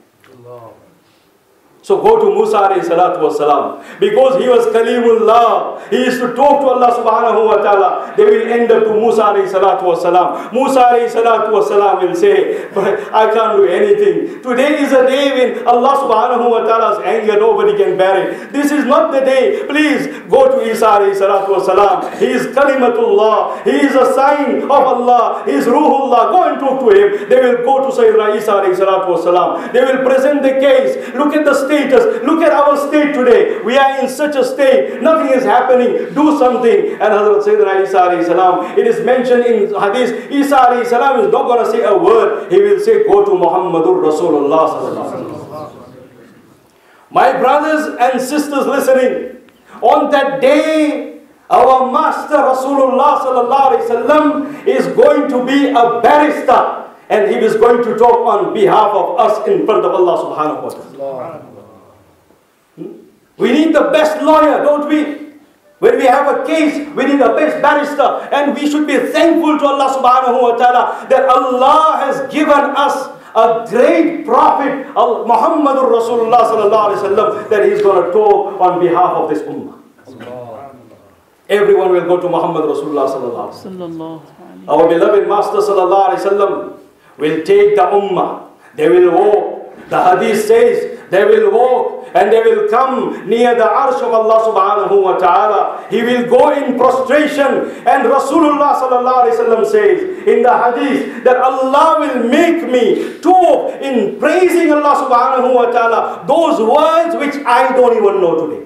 So go to Musa alayhi salatu wasalam. Because he was Kalimullah, he used to talk to Allah subhanahu wa ta'ala. They will end up to Musa alayhi salatu wasalam. Musa alayhi salatu wasalam will say, but I can't do anything. Today is a day when Allah subhanahu wa ta'ala's anger, nobody can bear it. This is not the day. Please go to Isa alayhi salatu wasalam. He is Kalimatullah. He is a sign of Allah. He is Ruhullah. Go and talk to him. They will go to Sayyidina Isa alayhi salatu wasalam. They will present the case. Look at the status. Look at our state today. We are in such a state. Nothing is happening. Do something. And Hazrat Sayyidina Isa alayhi salam, it is mentioned in hadith, Isa alayhi salam is not going to say a word. He will say, go to Muhammadur Rasulullah sallallahu. My brothers and sisters listening, on that day, our master Rasulullah sallallahu alayhi wasallam is going to be a barrister, and he is going to talk on behalf of us in front of Allah subhanahu wa ta'ala. We need the best lawyer, don't we? When we have a case, we need the best barrister. And we should be thankful to Allah subhanahu wa ta'ala that Allah has given us a great prophet, Muhammadur Rasulullah sallallahu alayhi wa sallam, that he is going to talk on behalf of this ummah. Everyone will go to Muhammad Rasulullah sallallahu alayhi wa sallam. Our beloved Master sallallahu alayhi wa sallam will take the ummah. They will walk. The hadith says they will walk and they will come near the arsh of Allah subhanahu wa ta'ala. He will go in prostration, and Rasulullah sallallahu alayhi wa sallam says in the hadith that Allah will make me talk in praising Allah subhanahu wa ta'ala those words which I don't even know today.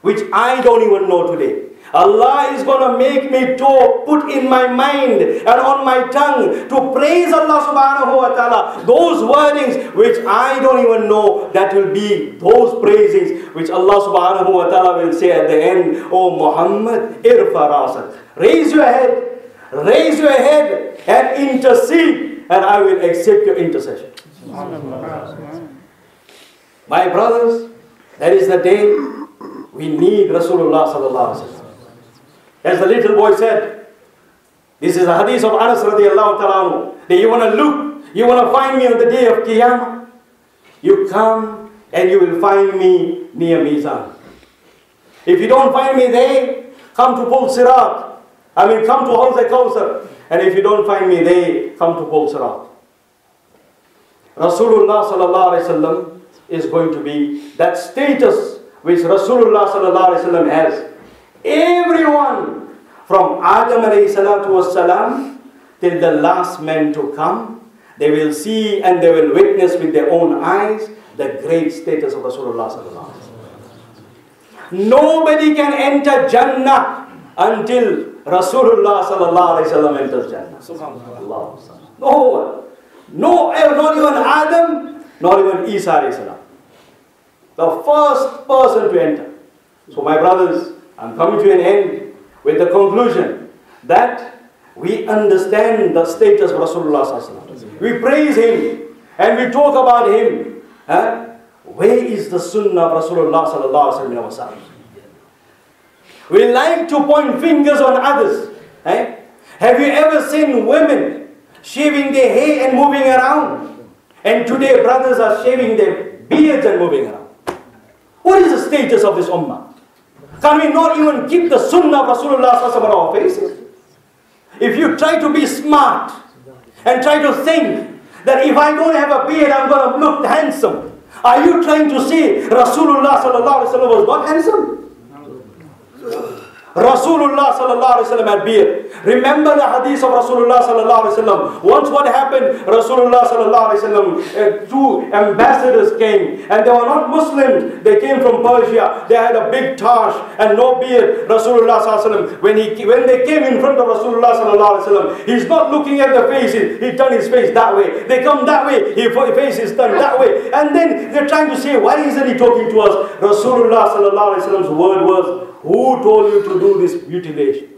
Which I don't even know today. Allah is going to make me talk, put in my mind and on my tongue to praise Allah subhanahu wa ta'ala those wordings which I don't even know. That will be those praisings which Allah subhanahu wa ta'ala will say at the end, oh Muhammad, irfa rasat. Raise your head and intercede, and I will accept your intercession. My brothers, that is the day we need Rasulullah sallallahu alaihi wasallam. As the little boy said, this is a hadith of Anas radiallahu ta'ala, that you want to look, you want to find me on the day of Qiyamah, you come and you will find me near Mizan. If you don't find me there, come to Pul Sirat. Come to Hawz Kausar. And if you don't find me there, come to Pul Sirat. Rasulullah sallallahu alaihi wasallam is going to be that status which Rasulullah sallallahu alaihi wasallam has. Everyone from Adam alayhi salatu wassalam till the last man to come, they will see and they will witness with their own eyes the great status of Rasulullah sallallahu alaihi wasallam. Nobody can enter Jannah until Rasulullah sallallahu alaihi wasallam enters Jannah. Subhanallah. No one. No, not even Adam, not even Isa alayhi salam. The first person to enter. So my brothers, I'm coming to an end with the conclusion that we understand the status of Rasulullah sallallahu alaihi wasallam. We praise him and we talk about him. Where is the sunnah of Rasulullah sallallahu alaihi wasallam in our side? We like to point fingers on others. Have you ever seen women shaving their hair and moving around? And today brothers are shaving their beards and moving around. What is the status of this ummah? Can we not even keep the sunnah of Rasulullah sallallahu alaihi wasallam on our faces? If you try to be smart and try to think that if I don't have a beard, I'm going to look handsome, are you trying to say Rasulullah sallallahu alaihi wasallam was not handsome? Rasulullah sallallahu alaihi wasallam had beard. Remember the hadith of Rasulullah sallallahu alaihi wasallam. Once what happened? Rasulullah sallallahu alaihi wasallam, two ambassadors came, and they were not Muslims. They came from Persia. They had a big tash and no beard. Rasulullah sallallahu alaihi wasallam, when they came in front of Rasulullah sallallahu alaihi wasallam, he's not looking at the faces. He turned his face that way. They come that way. His face is turned that way. And then they're trying to say, why isn't he talking to us? Rasulullah sallallahu alaihi wasallam's word was, who told you to do this mutilation?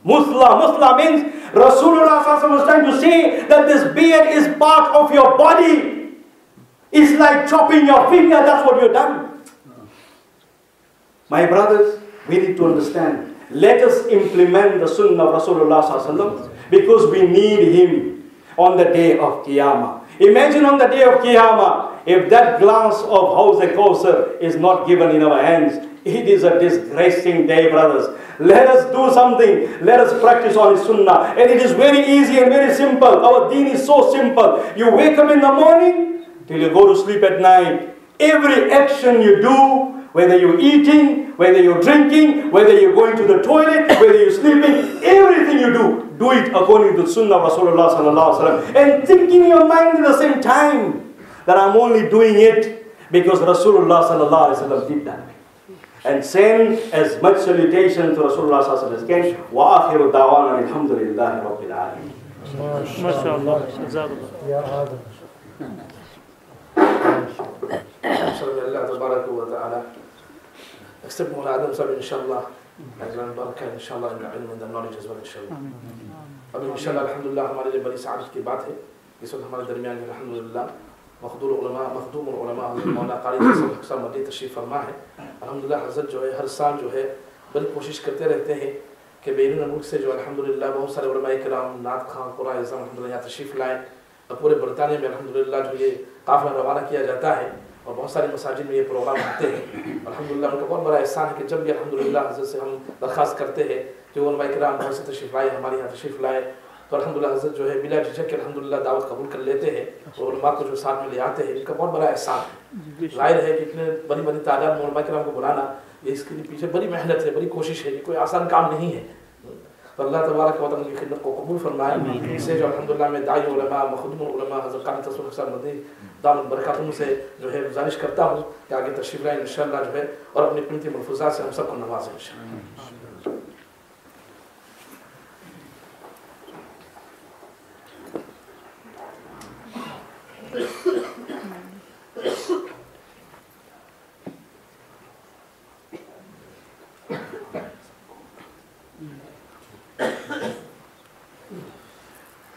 Musla means Rasulullah was trying to say that this beard is part of your body. It's like chopping your finger, that's what you've done. My brothers, we need to understand. Let us implement the sunnah of Rasulullah because we need him on the day of Qiyamah. Imagine on the day of Qiyamah, if that glass of Hawz al-Kawthar is not given in our hands, it is a disgracing day, brothers. Let us do something. Let us practice on His sunnah. And it is very easy and very simple. Our deen is so simple. You wake up in the morning till you go to sleep at night. Every action you do, whether you're eating, whether you're drinking, whether you're going to the toilet, whether you're sleeping, everything you do it according to the sunnah of Rasulullah sallallahu alaihi wasallam. And thinking in your mind at the same time that I'm only doing it because Rasulullah sallallahu alaihi wasallam did that. And send as much salutation to Rasulullah sallallahu alaihi wasallam as can. Wa akhiru da'wana alhamdulillahi rabbil alamin. MashaAllah. Jazakallah. Ya Adam. Alhamdulillah tabarak wa ta'ala. Accept Moulana Adam Kapadia inshallah. And learn barakah inshallah in the ilm and the knowledge as well inshallah. अभी इंशाल्लाह अल्हम्दुलिल्लाह हमारे लिए बड़ी सादत की बात है इस वक्त हमारे दरमियान में अल्हम्दुलिल्लाह मखदूम उलमा मौलाना क़ारी तसव्वुर मदनी तशरीफ़ फरमा है। अल्हम्दुलिल्लाह हज़रत जो है हर साल जो है बड़ी कोशिश करते रहते हैं कि बैरून मुल्क से जो अल्हम्दुलिल्लाह बहुत सारे उलमा इकराम नात खां क़ुरान अल्हम्दुलिल्लाह यहाँ तशरीफ़ लाएँ और पूरे बरतानिया में अल्हम्दुलिल्लाह जो ये काफ़िला रवाना किया जाता है और बहुत सारे मसाजिद में ये प्रोग्राम होते हैं। अल्हम्दुलिल्लाह उनका बहुत बड़ा एहसान है कि जब भी अल्हम्दुलिल्लाह हज़रत से हम दरख्वास्त करते हैं जो उलमा इकराम बहुत से तशरीफ़ लाए हमारे यहाँ तशरीफ़ लाए तो अल्हम्दुलिल्लाह हज़रत जो है बिला झिझक के अल्हम्दुलिल्लाह दावत कबूल कर लेते हैं और उलमा को जो साथ में ले आते हैं इनका बहुत बड़ा एहसान है। जाहिर है कि इतने बड़ी बड़ी तादाद में उलमा इकराम को बुलाना ये इसके लिए पीछे बड़ी मेहनत है, बड़ी कोशिश है, ये कोई आसान काम नहीं है। तो अल्लाह तबारक व तआला उनकी खिदमत को कबूल फरमाए। इससे जो अल्हम्दुलिल्लाह में दाई उलमा मखदूम उलमा हज़रत क़ारी तसव्वुर मदनी दामन बरकातुहु से जो है गुजारिश करता हूँ कि आगे तशरीफ़ लाएं इंशाअल्लाह जो है और अपनी कीमती मलफूज़ात से हम सबको नवाजें इंशाअल्लाह।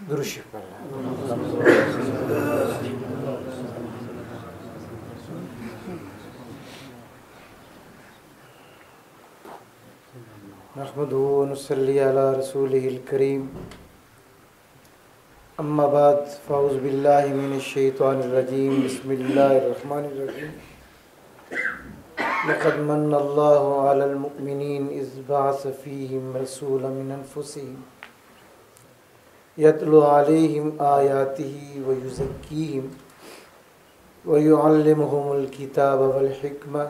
दुरुशी नहमदुहु व नुसल्ली अला रसूलिहिल करीम अम्मा बाद फ़अऊज़ु बिल्लाहि मिनश शैतानिर रजीम बिस्मिल्लाहिर रहमानिर रहीम लक़द मन्नल्लाहु अलल मुमिनीन इज़ बअस फ़ीहिम रसूलन मिन अनफुसिहिम यतलु अलैहिम आयातिही व युज़क्कीहिम व युअल्लिमुहुमुल किताब वल हिकमा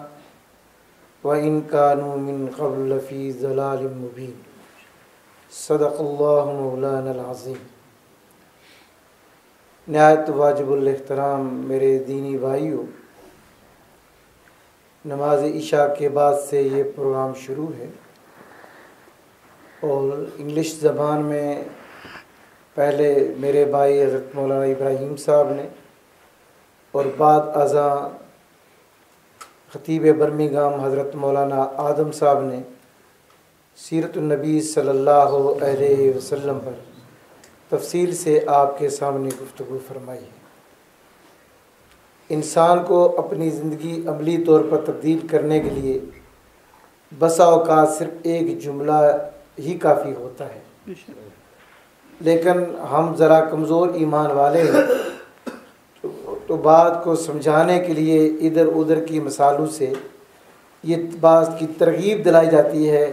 व इन कानू मिन क़ब्ल लफ़ी ज़लालिम मुबीन। सदक़ल्लाहु मौलानल अज़ीम। नहायत वाजिबुल एहतराम मेरे दीनी भाइयों, نماز عشاء کے بعد سے یہ پروگرام شروع ہے اور انگلش زبان میں پہلے میرے بھائی حضرت مولانا ابراہیم صاحب نے اور بعد ازاں خطیب برمنگھم حضرت مولانا آدم صاحب نے سیرت النبی صلی اللہ علیہ وسلم پر تفصیل سے آپ کے سامنے گفتگو فرمائی ہے۔ انسان کو اپنی زندگی عملی طور پر تبدیل کرنے کے لیے بسا اوقات صرف ایک جملہ ہی کافی ہوتا ہے، لیکن ہم ذرا کمزور ایمان والے ہیں تو بات کو سمجھانے کے لیے ادھر ادھر کی مثالوں سے یہ بات کی ترغیب دلائی جاتی ہے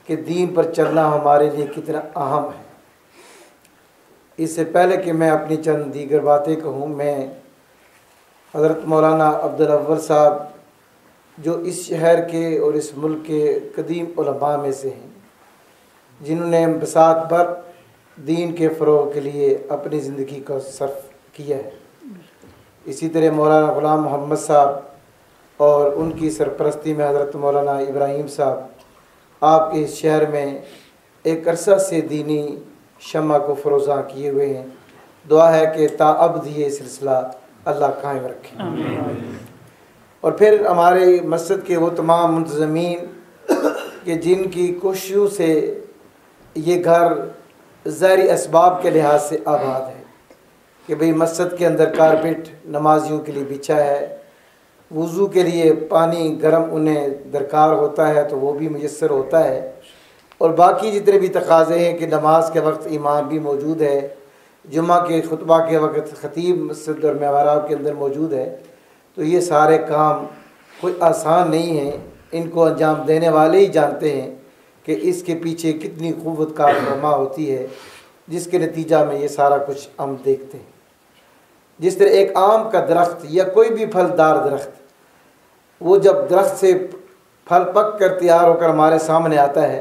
کہ دین پر چلنا ہمارے لیے کتنا اہم ہے۔ اس سے پہلے کہ میں اپنی چند دیگر باتیں کہوں، میں حضرت مولانا عبدالاول صاحب جو اس شہر کے اور اس ملک کے قدیم علماء میں سے ہیں، جنہوں نے بساط بھر دین کے فروغ کے لیے اپنی زندگی کو صرف کیا ہے، اسی طرح مولانا غلام محمد صاحب اور ان کی سرپرستی میں حضرت مولانا ابراہیم صاحب آپ کے اس شہر میں ایک عرصہ سے دینی شمع کو فروزاں کیے ہوئے ہیں۔ دعا ہے کہ تا ابد یہ سلسلہ اللہ قائم رکھے۔ اور پھر ہمارے مسجد کے وہ تمام منتظمین کہ جن کی کوششوں سے یہ گھر ظاہری اسباب کے لحاظ سے آباد ہے کہ بھئی مسجد کے اندر کارپیٹ نمازیوں کے لیے بچھا ہے، وضو کے لیے پانی گرم انہیں درکار ہوتا ہے تو وہ بھی میسر ہوتا ہے، اور باقی جتنے بھی تقاضے ہیں کہ نماز کے وقت امام بھی موجود ہے، جمعہ کے خطبہ کے وقت خطیب مسجد اور محراب کے اندر موجود ہے، تو یہ سارے کام کوئی آسان نہیں ہیں۔ ان کو انجام دینے والے ہی جانتے ہیں کہ اس کے پیچھے کتنی قوت کارفرما ہوتی ہے، جس کے نتیجہ میں یہ سارا کچھ ہم دیکھتے ہیں۔ جس طرح ایک آم کا درخت یا کوئی بھی پھلدار درخت، وہ جب درخت سے پھل پک کر تیار ہو کر ہمارے سامنے آتا ہے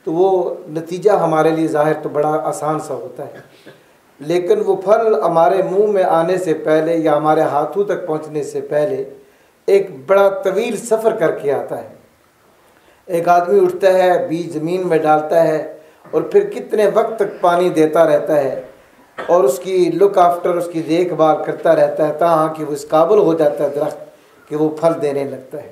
تو وہ نتیجہ ہمارے لیے ظاہر تو بڑا آسان سا ہوتا ہے، لیکن وہ پھل ہمارے منہ میں آنے سے پہلے یا ہمارے ہاتھوں تک پہنچنے سے پہلے ایک بڑا طویل سفر کر کے آتا ہے۔ ایک آدمی اٹھتا ہے، بیج زمین میں ڈالتا ہے اور پھر کتنے وقت تک پانی دیتا رہتا ہے اور اس کی لک آفٹر، اس کی دیکھ بھال کرتا رہتا ہے تاہاں کہ وہ اس قابل ہو جاتا ہے درخت کہ وہ پھل دینے لگتا ہے۔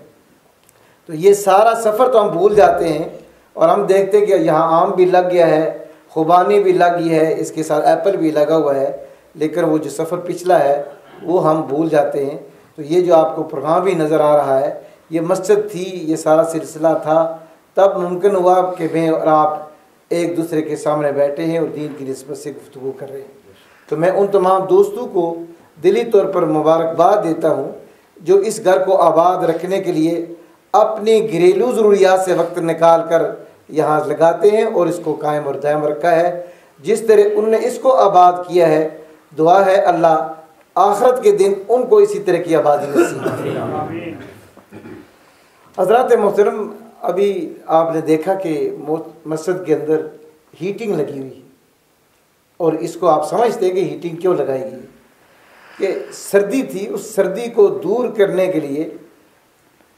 تو یہ سارا سفر تو ہم بھول جاتے ہیں اور ہم دیکھتے ہیں کہ یہاں آم بھی لگ گیا ہے، خوبانی بھی لگ گئی ہے، اس کے ساتھ ایپل بھی لگا ہوا ہے، لیکن وہ جو سفر پچھلا ہے وہ ہم بھول جاتے ہیں۔ تو یہ جو آپ کو پروگرام بھی نظر آ رہا ہے، یہ مسجد تھی، یہ سارا سلسلہ تھا، تب ممکن ہوا کہ میں اور آپ ایک دوسرے کے سامنے بیٹھے ہیں اور دین کی نسبت سے گفتگو کر رہے ہیں۔ تو میں ان تمام دوستوں کو دلی طور پر مبارکباد دیتا ہوں جو اس گھر کو آباد رکھنے کے لیے اپنی گھریلو ضروریات سے وقت نکال کر یہاں لگاتے ہیں اور اس کو قائم اور دائم رکھا ہے۔ جس طرح انہوں نے اس کو آباد کیا ہے، دعا ہے اللہ آخرت کے دن ان کو اسی طرح کی آبادی نصیب کرے۔ حضرات محترم، ابھی آپ نے دیکھا کہ مسجد کے اندر ہیٹنگ لگی ہوئی ہے، اور اس کو آپ سمجھتے ہیں کہ ہیٹنگ کیوں لگائی گئی، کہ سردی تھی، اس سردی کو دور کرنے کے لیے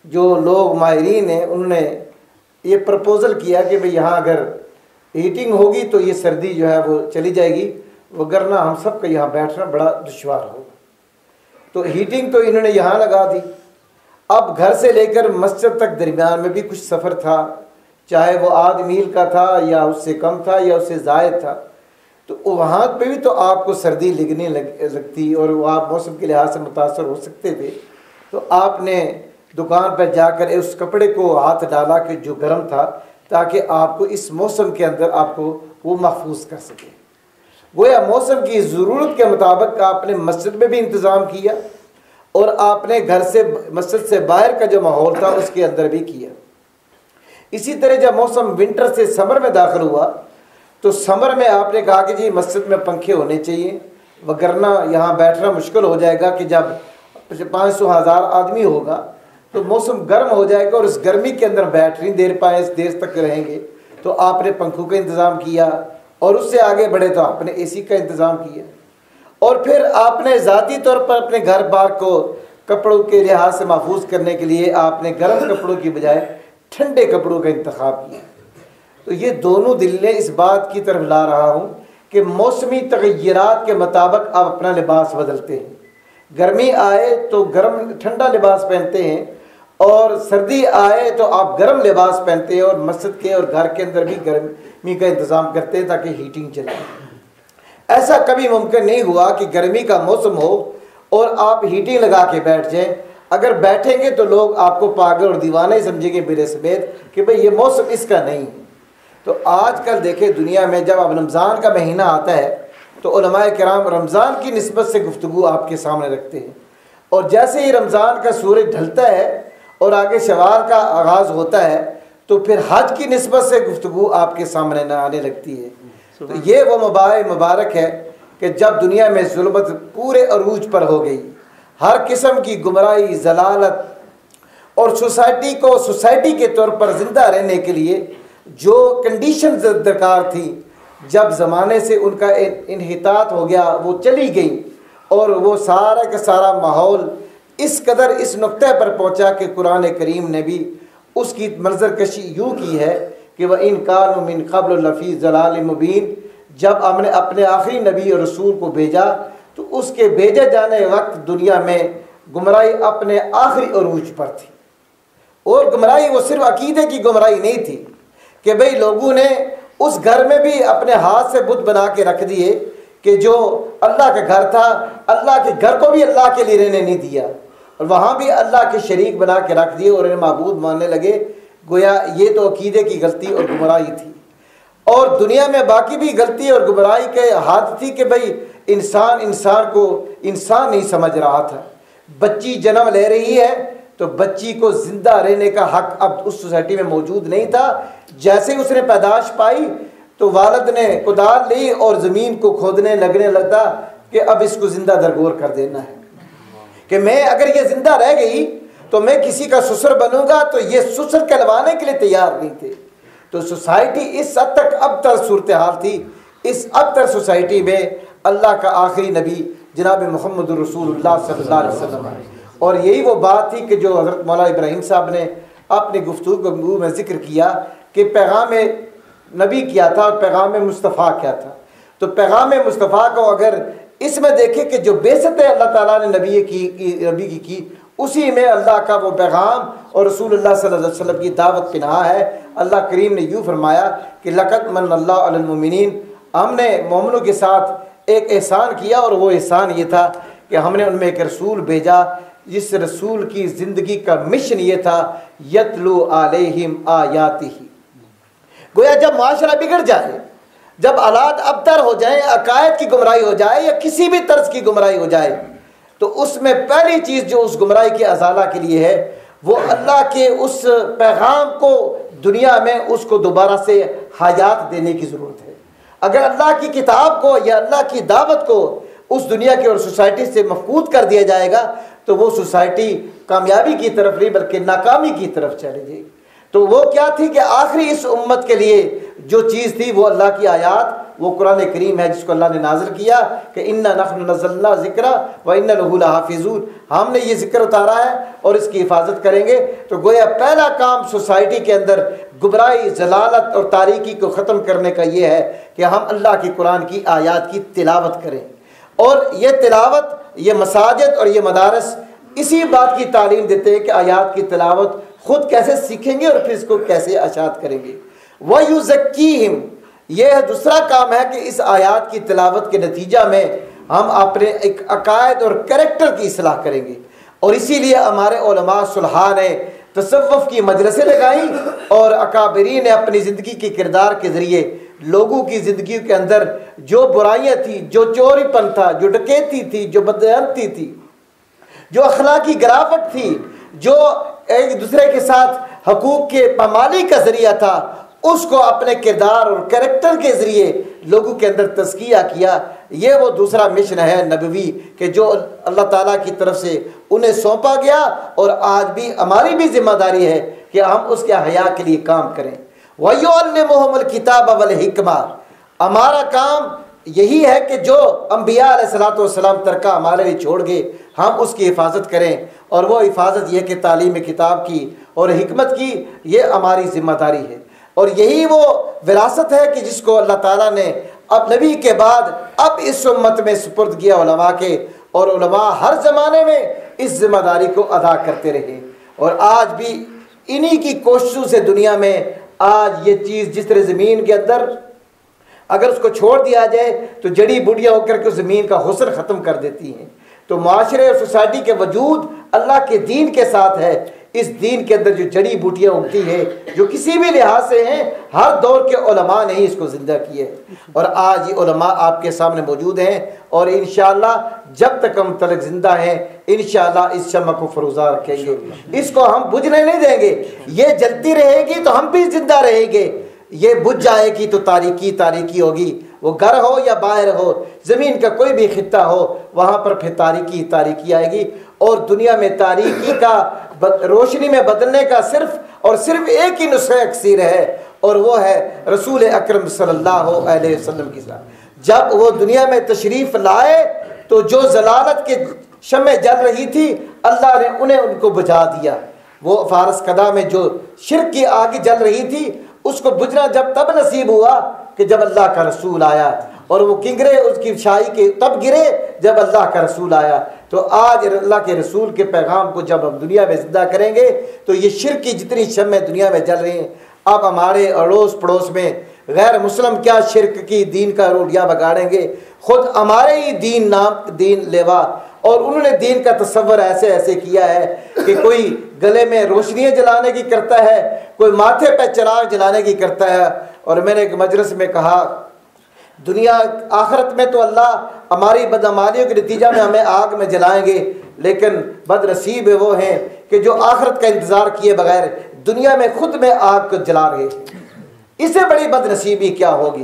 جو لوگ ماہرین ہیں انہوں نے یہ پرپوزل کیا کہ بھئی یہاں اگر ہیٹنگ ہوگی تو یہ سردی جو ہے وہ چلی جائے گی، وگرنہ ہم سب کا یہاں بیٹھنا بڑا دشوار ہوگا۔ تو ہیٹنگ تو انہوں نے یہاں لگا دی۔ اب گھر سے لے کر مسجد تک درمیان میں بھی کچھ سفر تھا، چاہے وہ آدھ میل کا تھا یا اس سے کم تھا یا اس سے زائد تھا، تو وہاں پہ بھی تو آپ کو سردی لگنے لگتی اور وہ آپ موسم کے لحاظ سے متاثر ہو سکتے تھے۔ تو آپ نے دکان پر جا کر اس کپڑے کو ہاتھ ڈالا کہ جو گرم تھا، تاکہ آپ کو اس موسم کے اندر آپ کو وہ محفوظ کر سکے۔ گویا موسم کی ضرورت کے مطابق آپ نے مسجد میں بھی انتظام کیا اور آپ نے گھر سے مسجد سے باہر کا جو ماحول تھا اس کے اندر بھی کیا۔ اسی طرح جب موسم ونٹر سے سمر میں داخل ہوا تو سمر میں آپ نے کہا کہ جی مسجد میں پنکھے ہونے چاہیے، وگرنہ یہاں بیٹھنا مشکل ہو جائے گا کہ جب 500,000 آدمی ہوگا تو موسم گرم ہو جائے گا اور اس گرمی کے اندر بیٹھ نہیں دیر تک رہیں گے۔ تو آپ نے پنکھوں کا انتظام کیا اور اس سے آگے بڑھے تو آپ نے اے سی کا انتظام کیا، اور پھر آپ نے ذاتی طور پر اپنے گھر بار کو کپڑوں کے لحاظ سے محفوظ کرنے کے لیے آپ نے گرم کپڑوں کی بجائے ٹھنڈے کپڑوں کا انتخاب کیا. تو یہ دونوں دلیلیں اس بات کی طرف لا رہا ہوں کہ موسمی تغیرات کے مطابق آپ اپنا لباس بدلتے ہیں. گرمی آئے تو ٹھنڈا لباس پہنتے ہیں، اور سردی آئے تو آپ گرم لباس پہنتے ہیں، اور مسجد کے اور گھر کے اندر بھی گرمی کا انتظام کرتے ہیں تاکہ ہیٹنگ چلے. ایسا کبھی ممکن نہیں ہوا کہ گرمی کا موسم ہو اور آپ ہیٹنگ لگا کے بیٹھ جائیں. اگر بیٹھیں گے تو لوگ آپ کو پاگل اور دیوانہ ہی سمجھیں گے میرے سمیت کہ بھئی یہ موسم اس کا نہیں. تو آج کل دیکھیں دنیا میں جب اب رمضان کا مہینہ آتا ہے تو علماء کرام رمضان کی نسبت سے گفتگو آپ کے سامنے رکھتے ہیں، اور جیسے ہی رمضان کا سورج ڈھلتا ہے اور آگے شوال کا آغاز ہوتا ہے تو پھر حج کی نسبت سے گفتگو آپ کے سامنے نہ آنے لگتی ہے. تو یہ وہ مبارک ہے کہ جب دنیا میں ظلمت پورے عروج پر ہو گئی، ہر قسم کی گمراہی، ضلالت، اور سوسائٹی کو سوسائٹی کے طور پر زندہ رہنے کے لیے جو کنڈیشنز درکار تھی، جب زمانے سے ان کا انحطاط ہو گیا، وہ چلی گئی، اور وہ سارا کا سارا ماحول اس قدر اس نقطے پر پہنچا کہ قرآن کریم نے بھی اس کی منظر کشی یوں کی ہے کہ وَإِن كَانُوا مِن قَبْلُ لَفِي ضَلَالٍ مُبِينٍ. جب ہم نے اپنے آخری نبی اور رسول کو بھیجا تو اس کے بھیجے جانے وقت دنیا میں گمراہی اپنے آخری عروج پر تھی. اور گمراہی وہ صرف عقیدے کی گمراہی نہیں تھی کہ بھئی لوگوں نے اس گھر میں بھی اپنے ہاتھ سے بت بنا کے رکھ دیے کہ جو اللہ کا گھر تھا، اللہ کے گھر کو بھی اللہ کے لیے رہنے نہیں دیا، اور وہاں بھی اللہ کے شریک بنا کے رکھ دیے اور انہیں معبود ماننے لگے. گویا یہ تو عقیدے کی غلطی اور گمراہی تھی. اور دنیا میں باقی بھی غلطی اور گمراہی کے ہاتھ تھی کہ بھئی انسان کو انسان نہیں سمجھ رہا تھا. بچی جنم لے رہی ہے تو بچی کو زندہ رہنے کا حق اب اس سوسائٹی میں موجود نہیں تھا. جیسے اس نے پیدائش پائی تو والد نے کدال لی اور زمین کو کھودنے لگنے لگتا کہ اب اس کو زندہ درگور کر دینا ہے، کہ میں اگر یہ زندہ رہ گئی تو میں کسی کا سسر بنوں گا. تو یہ سسر کہلوانے کے لیے تیار نہیں تھے. تو سوسائٹی اس حد تک ابتر صورتحال تھی. اس ابتر سوسائٹی میں اللہ کا آخری نبی جناب محمد رسول اللہ صلی اللہ علیہ وسلم، اور یہی وہ بات تھی کہ جو حضرت مولانا ابراہیم صاحب نے اپنے گفتگو میں ذکر کیا کہ پیغام نبی کیا تھا اور پیغام مصطفیٰ کیا تھا. تو پیغام مصطفیٰ کو اگر اس میں دیکھیں کہ جو بعثت اللہ تعالیٰ نے نبی کی اسی میں اللہ کا وہ پیغام اور رسول اللہ صلی اللہ علیہ وسلم کی دعوت پنہا ہے. اللہ کریم نے یوں فرمایا کہ لقد من اللہ علی المؤمنین، ہم نے مومنوں کے ساتھ ایک احسان کیا، اور وہ احسان یہ تھا کہ ہم نے ان میں ایک رسول بھیجا جس رسول کی زندگی کا مشن یہ تھا یتلو علیہم آیاتہ. گویا جب معاشرہ بگڑ جائے، جب حالات ابتر ہو جائیں، عقائد کی گمراہی ہو جائے یا کسی بھی طرز کی گمراہی ہو جائے، تو اس میں پہلی چیز جو اس گمراہی کے ازالہ کے لیے ہے وہ اللہ کے اس پیغام کو دنیا میں اس کو دوبارہ سے حیات دینے کی ضرورت ہے. اگر اللہ کی کتاب کو یا اللہ کی دعوت کو اس دنیا کی اور سوسائٹی سے مفقود کر دیا جائے گا تو وہ سوسائٹی کامیابی کی طرف نہیں بلکہ ناکامی کی طرف چلے جائے گی. تو وہ کیا تھی کہ آخری اس امت کے لیے جو چیز تھی وہ اللہ کی آیات، وہ قرآن کریم ہے جس کو اللہ نے نازل کیا کہ انا نحن نزلنا ذکر و انا لہ لحافظون. ہم نے یہ ذکر اتارا ہے اور اس کی حفاظت کریں گے. تو گویا پہلا کام سوسائٹی کے اندر گمراہی، ضلالت اور تاریکی کو ختم کرنے کا یہ ہے کہ ہم اللہ کی قرآن کی آیات کی تلاوت کریں. اور یہ تلاوت، یہ مساجد اور یہ مدارس اسی بات کی تعلیم دیتے ہیں کہ آیات کی تلاوت خود کیسے سیکھیں گے اور پھر اس کو کیسے اشاعت کریں گے. وَيُزَكِّيهِمْ، یہ دوسرا کام ہے کہ اس آیات کی تلاوت کے نتیجہ میں ہم اپنے ایک عقائد اور کریکٹر کی اصلاح کریں گے. اور اسی لیے ہمارے علماء صلحاء نے تصوف کی مجلسیں لگائیں اور اکابرین نے اپنی زندگی کے کردار کے ذریعے لوگوں کی زندگی کے اندر جو برائیاں تھیں، جو چوری پن تھا، جو ڈکیتی تھی، جو بددیانتی تھی، جو اخلاقی گراوٹ تھی، جو ایک دوسرے کے ساتھ حقوق کے پامالی کا ذریعہ تھا، اس کو اپنے کردار اور کریکٹر کے ذریعے لوگوں کے اندر تزکیہ کیا. یہ وہ دوسرا مشن ہے نبوی کہ جو اللہ تعالیٰ کی طرف سے انہیں سونپا گیا، اور آج بھی ہماری بھی ذمہ داری ہے کہ ہم اس کے حیا کے لیے کام کریں. وَيُعَلِّمُهُمُ الْكِتَابَ وَالْحِکْمَةَ، ہمارا کام یہی ہے کہ جو انبیاء علیہ الصلوۃ والسلام ترکہ ہمارے لیے چھوڑ گئے ہم اس کی حفاظت کریں، اور وہ حفاظت یہ کہ تعلیم کتاب کی اور حکمت کی یہ ہماری ذمہ داری ہے، اور یہی وہ وراثت ہے کہ جس کو اللہ تعالیٰ نے اب نبی کے بعد اب اس امت میں سپرد کیا علماء کے، اور علماء ہر زمانے میں اس ذمہ داری کو ادا کرتے رہے، اور آج بھی انہی کی کوششوں سے دنیا میں آج یہ چیز جس طرح زمین کے اندر اگر اس کو چھوڑ دیا جائے تو جڑی بوٹیاں ہو کر کے زمین کا حسن ختم کر دیتی ہیں، تو معاشرے اور سوسائٹی کے وجود اللہ کے دین کے ساتھ ہے۔ اس دین کے اندر جو جڑی بوٹیاں اگتی ہیں جو کسی بھی لحاظ سے ہیں، ہر دور کے علماء نے ہی اس کو زندہ کیے ہیں، اور آج یہ علماء آپ کے سامنے موجود ہیں، اور انشاءاللہ جب تک ہم تلک زندہ ہیں انشاءاللہ اس شمع کو فروزہ رکھیں گے، اس کو ہم بجھنے نہیں دیں گے، یہ جلتی رہے گی تو ہم بھی زندہ رہیں گے، یہ بجھ جائے گی تو تاریکی تاریکی ہوگی، وہ گھر ہو یا باہر ہو، زمین کا کوئی بھی خطہ ہو، وہاں پر پھر تاریکی تاریکی آئے گی، اور دنیا میں تاریکی کا روشنی میں بدلنے کا صرف اور صرف ایک ہی نسخہ اکسیر ہے، اور وہ ہے رسول اکرم صلی اللہ علیہ وسلم کی ذات۔ جب وہ دنیا میں تشریف لائے تو جو ضلالت کے شمع جل رہی تھی اللہ نے انہیں ان کو بجھا دیا، وہ فارس قدا میں جو شرک کی آگ جل رہی تھی اس کو بجھنا جب تب نصیب ہوا کہ جب اللہ کا رسول آیا، اور وہ کنگرے اس کی شاہی کے تب گرے جب اللہ کا رسول آیا۔ تو آج اللہ کے رسول کے پیغام کو جب ہم دنیا میں زندہ کریں گے تو یہ شرک کی جتنی شمع دنیا میں جل رہی ہیں، اب ہمارے اڑوس پڑوس میں غیر مسلم کیا شرک کی دین کا روڈیا بگاڑیں گے، خود ہمارے ہی دین لیوا، اور انہوں نے دین کا تصور ایسے ایسے کیا ہے کہ کوئی گلے میں روشنیاں جلانے کی کرتا ہے، کوئی ماتھے پہ چراغ جلانے کی کرتا ہے، اور میں نے ایک مجلس میں کہا دنیا آخرت میں تو اللہ ہماری بدعمالیوں کے نتیجہ میں ہمیں آگ میں جلائیں گے، لیکن بد نصیب وہ ہیں کہ جو آخرت کا انتظار کیے بغیر دنیا میں خود میں آگ کو جلا رہے ہیں۔ اس سے بڑی بد نصیبی کیا ہوگی؟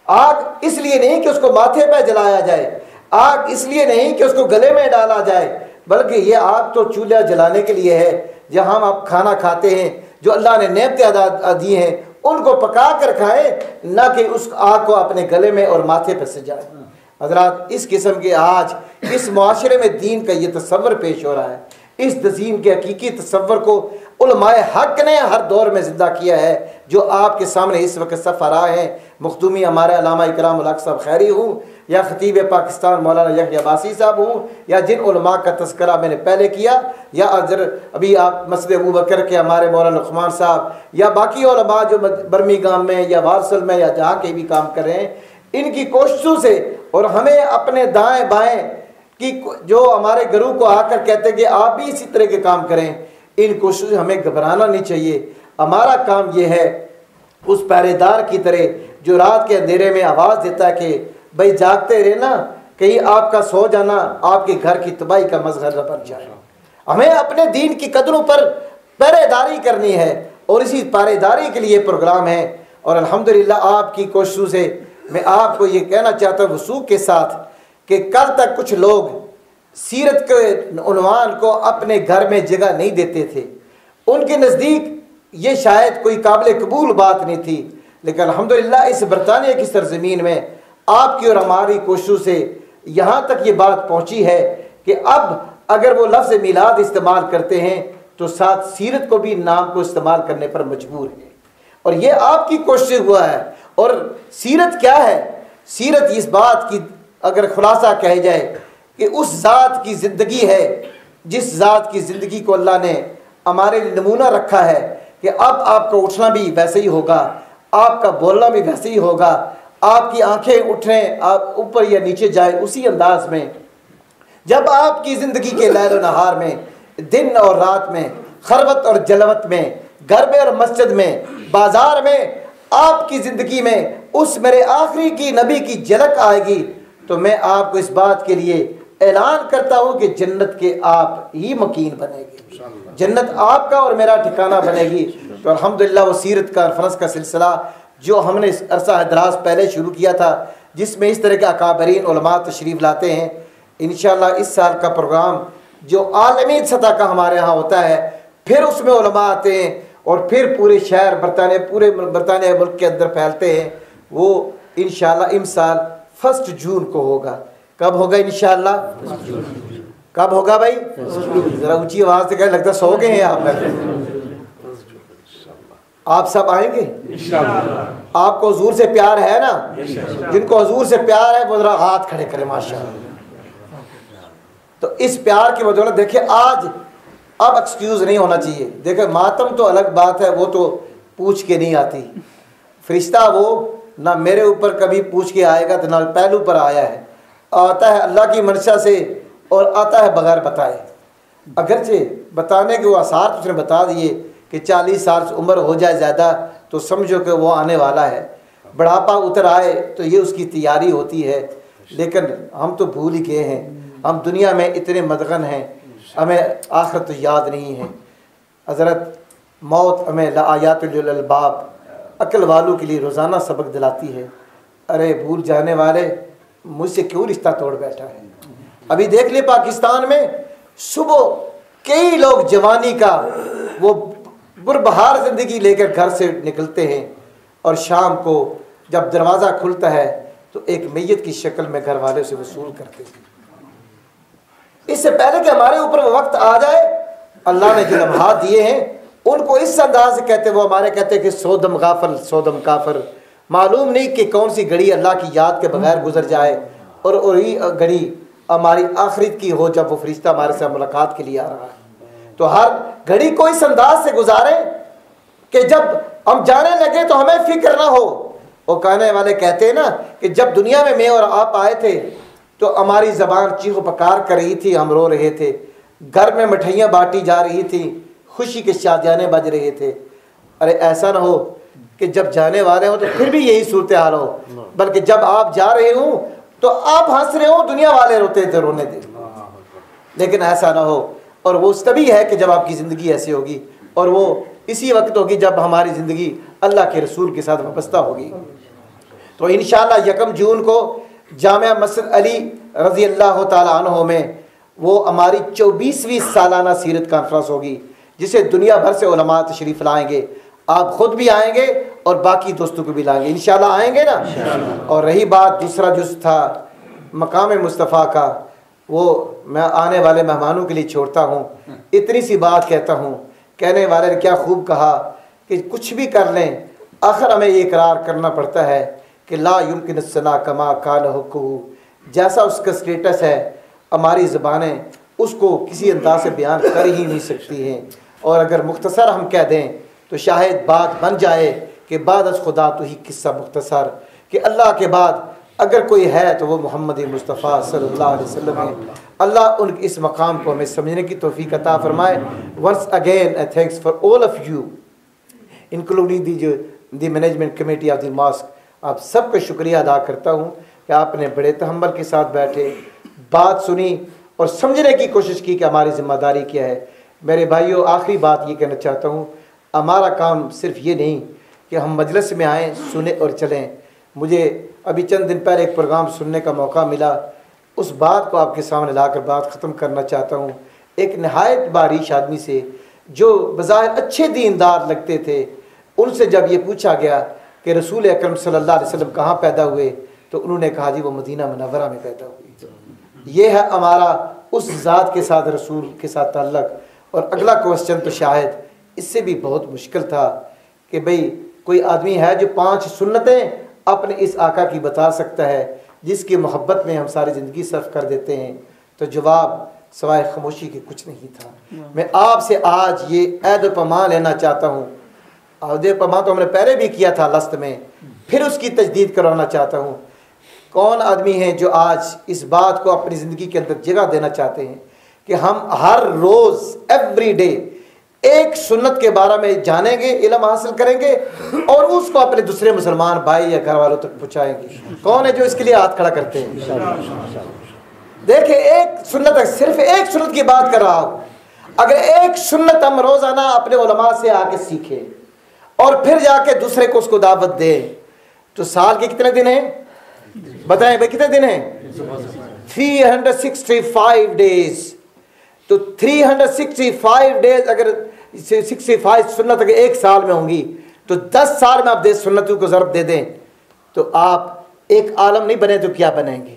آگ اس لیے نہیں کہ اس کو ماتھے پہ جلایا جائے، آگ اس لیے نہیں کہ اس کو گلے میں ڈالا جائے، بلکہ یہ آگ تو چولہا جلانے کے لیے ہے، جہاں ہم آپ کھانا کھاتے ہیں، جو اللہ نے نعمتیں دی ہیں ان کو پکا کر کھائیں، نہ کہ اس آگ کو اپنے گلے میں اور ماتھے پہ سجائیں۔ حضرات اس قسم کے آج اس معاشرے میں دین کا یہ تصور پیش ہو رہا ہے، اس دین کے حقیقی تصور کو علماء حق نے ہر دور میں زندہ کیا ہے، جو آپ کے سامنے اس وقت صف آرا ہیں، مخدومی ہمارے علامہ اکرام حق صاحب خیری ہوں، یا خطیب پاکستان مولانا یحییٰ عباسی صاحب ہوں، یا جن علماء کا تذکرہ میں نے پہلے کیا، یا ابھی آپ مسجد ابوبکر کے ہمارے مولانا لقمان صاحب، یا باقی علماء جو برمنگھم میں یا وارسل میں یا جہاں کے بھی کام کر رہے ہیں، ان کی کوششوں سے، اور ہمیں اپنے دائیں بائیں کی جو ہمارے گھروں کو آ کر کہتے ہیں کہ آپ بھی اسی طرح کے کام کریں، ان کوششوں سے ہمیں گھبرانا نہیں چاہیے۔ ہمارا کام یہ ہے اس پہرے دار کی طرح جو رات کے اندھیرے میں آواز دیتا ہے کہ بھائی جاگتے رہنا، کہیں آپ کا سو جانا آپ کے گھر کی تباہی کا مظہر نہ بن جائے۔ ہمیں اپنے دین کی قدروں پر پہرے داری کرنی ہے، اور اسی پہرے داری کے لیے پروگرام ہے، اور الحمدللہ آپ کی کوششوں سے میں آپ کو یہ کہنا چاہتا ہوں وثوق کے ساتھ کہ کل تک کچھ لوگ سیرت کے عنوان کو اپنے گھر میں جگہ نہیں دیتے تھے، ان کے نزدیک یہ شاید کوئی قابل قبول بات نہیں تھی، لیکن الحمدللہ اس برطانیہ کی سرزمین میں آپ کی اور ہماری کوششوں سے یہاں تک یہ بات پہنچی ہے کہ اب اگر وہ لفظ میلاد استعمال کرتے ہیں تو ساتھ سیرت کو بھی نام کو استعمال کرنے پر مجبور ہے، اور یہ آپ کی کوشش ہوا ہے۔ اور سیرت کیا ہے؟ سیرت اس بات کی اگر خلاصہ کہے جائے کہ اس ذات کی زندگی ہے جس ذات کی زندگی کو اللہ نے ہمارے لیے نمونہ رکھا ہے کہ اب آپ کا اٹھنا بھی ویسے ہی ہوگا، آپ کا بولنا بھی ویسے ہی ہوگا، آپ کی آنکھیں اٹھیں آپ اوپر یا نیچے جائیں اسی انداز میں۔ جب آپ کی زندگی کے لیل و نہار میں، دن اور رات میں، خلوت اور جلوت میں، گھر میں اور مسجد میں، بازار میں، آپ کی زندگی میں اس میرے آخری کی نبی کی جھلک آئے گی تو میں آپ کو اس بات کے لیے اعلان کرتا ہوں کہ جنت کے آپ ہی مکین بنے گی، جنت آپ کا اور میرا ٹھکانہ بنے گی۔ تو الحمدللہ وہ سیرت کانفرنس کا سلسلہ جو ہم نے عرصہ دراز پہلے شروع کیا تھا، جس میں اس طرح کے اکابرین علماء تشریف لاتے ہیں، انشاءاللہ اس سال کا پروگرام جو عالمی سطح کا ہمارے ہاں ہوتا ہے، پھر اس میں علماء آتے ہیں اور پھر پورے شہر پورے برطانیہ ملک کے اندر پھیلتے ہیں، وہ انشاءاللہ امسال 1 جون کو ہوگا. کب ہوگا انشاءاللہ؟ کب ہوگا بھائی؟ ذرا اونچی آواز سے کہنے لگتا سو گئے ہیں آپ. آپ سب آئیں گے آپ کو حضور سے پیار ہے نا؟ جن کو حضور سے پیار ہے وہ ذرا ہاتھ کھڑے کریں ماشاءاللہ. تو اس پیار کی بدولت دیکھیں آج اب ایکسکیوز نہیں ہونا چاہیے. دیکھیں ماتم تو الگ بات ہے, وہ تو پوچھ کے نہیں آتی. فرشتہ وہ نہ میرے اوپر کبھی پوچھ کے آئے گا تو نہ پہلو پر آیا ہے, آتا ہے اللہ کی منشا سے اور آتا ہے بغیر بتائے. اگرچہ بتانے کے وہ آثار اس نے بتا دیے کہ 40 سال سے عمر ہو جائے زیادہ تو سمجھو کہ وہ آنے والا ہے, بڑھاپا اتر آئے تو یہ اس کی تیاری ہوتی ہے. لیکن ہم تو بھول ہی گئے ہیں, ہم دنیا میں اتنے مدغن ہیں ہمیں آخرت تو یاد نہیں ہے. حضرت موت ہمیں لآیات للالباب عقل والوں کے لیے روزانہ سبق دلاتی ہے. ارے بھول جانے والے مجھ سے کیوں رشتہ توڑ بیٹھا ہے. ابھی دیکھ لیں پاکستان میں صبح کئی لوگ جوانی کا وہ بربہار زندگی لے کر گھر سے نکلتے ہیں اور شام کو جب دروازہ کھلتا ہے تو ایک میت کی شکل میں گھر والے سے وصول کرتے ہیں. اس سے پہلے کہ ہمارے اوپر وہ وقت آ جائے, اللہ نے جو لمحات دیے ہیں ان کو اس انداز سے کہتے, وہ ہمارے کہتے ہیں کہ سودم غافل سودم کافر. معلوم نہیں کہ کون سی گھڑی اللہ کی یاد کے بغیر گزر جائے اور وہی گھڑی ہماری آخرت کی ہو جب وہ فرشتہ ہمارے سے ملاقات کے لیے آ رہا ہے. تو ہر گھڑی کو اس انداز سے گزاریں کہ جب ہم جانے لگے تو ہمیں فکر نہ ہو. وہ کہنے والے کہتے ہیں نا کہ جب دنیا میں میں اور آپ آئے تھے تو ہماری زبان چیخ و پکار کر رہی تھی, ہم رو رہے تھے, گھر میں مٹھائیاں بانٹی جا رہی تھی, خوشی کے شادیانے بج رہے تھے. ارے ایسا نہ ہو کہ جب جانے والے ہوں تو پھر بھی یہی صورتحال ہو, بلکہ جب آپ جا رہے ہوں تو آپ ہنس رہے ہوں, دنیا والے روتے تھے رونے دے. لیکن ایسا نہ ہو, اور وہ تبھی ہے کہ جب آپ کی زندگی ایسی ہوگی, اور وہ اسی وقت ہوگی جب ہماری زندگی اللہ کے رسول کے ساتھ وابستہ ہوگی. تو انشاءاللہ 1 جون کو جامعہ مسجد علی رضی اللہ تعالی عنہ میں وہ ہماری 24ویں سالانہ سیرت کانفرنس ہوگی, جسے دنیا بھر سے علماء تشریف لائیں گے. آپ خود بھی آئیں گے اور باقی دوستوں کو بھی لائیں گے انشاءاللہ, آئیں گے نا. اور رہی بات دوسرا جز تھا مقام مصطفیٰ کا, وہ میں آنے والے مہمانوں کے لیے چھوڑتا ہوں. اتنی سی بات کہتا ہوں, کہنے والے نے کیا خوب کہا کہ کچھ بھی کر لیں آخر ہمیں یہ اقرار کرنا پڑتا ہے کہ لا یمکن الثناء کما کان حقہ, جیسا اس کا سٹیٹس ہے ہماری زبانیں اس کو کسی انداز سے بیان کر ہی نہیں سکتی ہیں. اور اگر مختصر ہم کہہ دیں تو شاید بات بن جائے کہ بعد از خدا تو ہی قصہ مختصر, کہ اللہ کے بعد اگر کوئی ہے تو وہ محمد مصطفیٰ صلی اللہ علیہ وسلم ہے. اللہ ان اس مقام کو ہمیں سمجھنے کی توفیق عطا فرمائے. Once again thanks for all of you including the management committee of the mosque. آپ سب کا شکریہ ادا کرتا ہوں کہ آپ نے بڑے تحمل کے ساتھ بیٹھے, بات سنی اور سمجھنے کی کوشش کی کہ ہماری ذمہ داری کیا ہے. میرے بھائیوں آخری بات یہ کہنا چاہتا ہوں, ہمارا کام صرف یہ نہیں کہ ہم مجلس میں آئیں سنیں اور چلیں. مجھے ابھی چند دن پہلے ایک پروگرام سننے کا موقع ملا, اس بات کو آپ کے سامنے لا کر بات ختم کرنا چاہتا ہوں. ایک نہایت باریش آدمی سے جو بظاہر اچھے دیندار لگتے تھے, ان سے جب یہ پوچھا گیا کہ رسول اکرم صلی اللہ علیہ وسلم کہاں پیدا ہوئے تو انہوں نے کہا جی وہ مدینہ منورہ میں پیدا ہوئی. یہ ہے ہمارا اس ذات کے ساتھ رسول کے ساتھ تعلق. اور اگلا کوسچن تو شاید اس سے بھی بہت مشکل تھا کہ بھئی کوئی آدمی ہے جو 5 سنتیں اپنے اس آقا کی بتا سکتا ہے جس کی محبت میں ہم ساری زندگی صرف کر دیتے ہیں. تو جواب سوائے خاموشی کے کچھ نہیں تھا. میں آپ سے آج یہ عہد و پیمان لینا چاہتا ہوں. عہد و پیمان تو ہم نے پہلے بھی کیا تھا لست میں, پھر اس کی تجدید کروانا چاہتا ہوں. کون آدمی ہیں جو آج اس بات کو اپنی زندگی کے اندر جگہ دینا چاہتے ہیں کہ ہم ہر روز ایوری ڈے ایک سنت کے بارے میں جانیں گے, علم حاصل کریں گے اور اس کو اپنے دوسرے مسلمان بھائی یا گھر والوں تک پہنچائیں گے؟ کون ہے جو اس کے لیے ہاتھ کھڑا کرتے ہیں؟ دیکھیں ایک سنت, صرف ایک سنت کی بات کر رہا ہوں. اگر ایک سنت ہم روزانہ اپنے علماء سے آ کے سیکھیں اور پھر جا کے دوسرے کو اس کو دعوت دیں تو سال کے کتنے دن ہیں بتائیں بھائی, کتنے دن ہیں؟ 365 ڈیز. تو 365 ڈیز اگر 65 سنت اگر ایک سال میں ہوں گی تو 10 سال میں آپ 10 سنتوں کو ضرب دے دیں تو آپ ایک عالم نہیں بنے تو کیا بنیں گے؟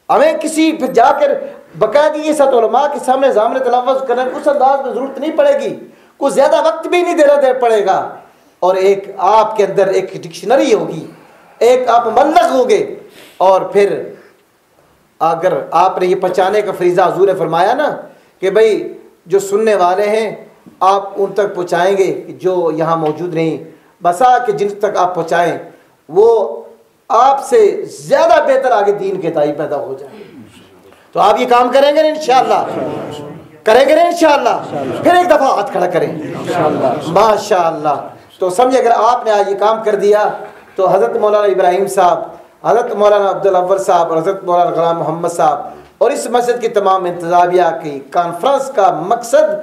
ہمیں کسی پہ جا کر باقاعدگی ساتھ علماء کے سامنے ضامن تلفظ کرنے اس انداز میں ضرورت نہیں پڑے گی، کوئی زیادہ وقت بھی نہیں دینا پڑے گا، اور ایک آپ کے اندر ایک ڈکشنری ہوگی، ایک آپ مبلغ ہوگے، اور پھر اگر آپ نے یہ پہنچانے کا فریضہ حضور نے فرمایا نا کہ بھائی جو سننے والے ہیں آپ ان تک پہنچائیں گے جو یہاں موجود نہیں، بسا کہ جن تک آپ پہنچائیں وہ آپ سے زیادہ بہتر آگے دین کے داعی پیدا ہو جائیں گے۔ تو آپ یہ کام کریں گے نا انشاءاللہ، کریں گے نا انشاءاللہ؟ پھر ایک دفعہ ہاتھ کھڑا کریں ماشاءاللہ۔ تو سمجھے اگر آپ نے آج یہ کام کر دیا تو حضرت مولانا ابراہیم صاحب، حضرت مولانا عبدالاول صاحب اور حضرت مولانا غلام محمد صاحب اور اس مسجد کی تمام انتظامیہ کی کانفرنس کا مقصد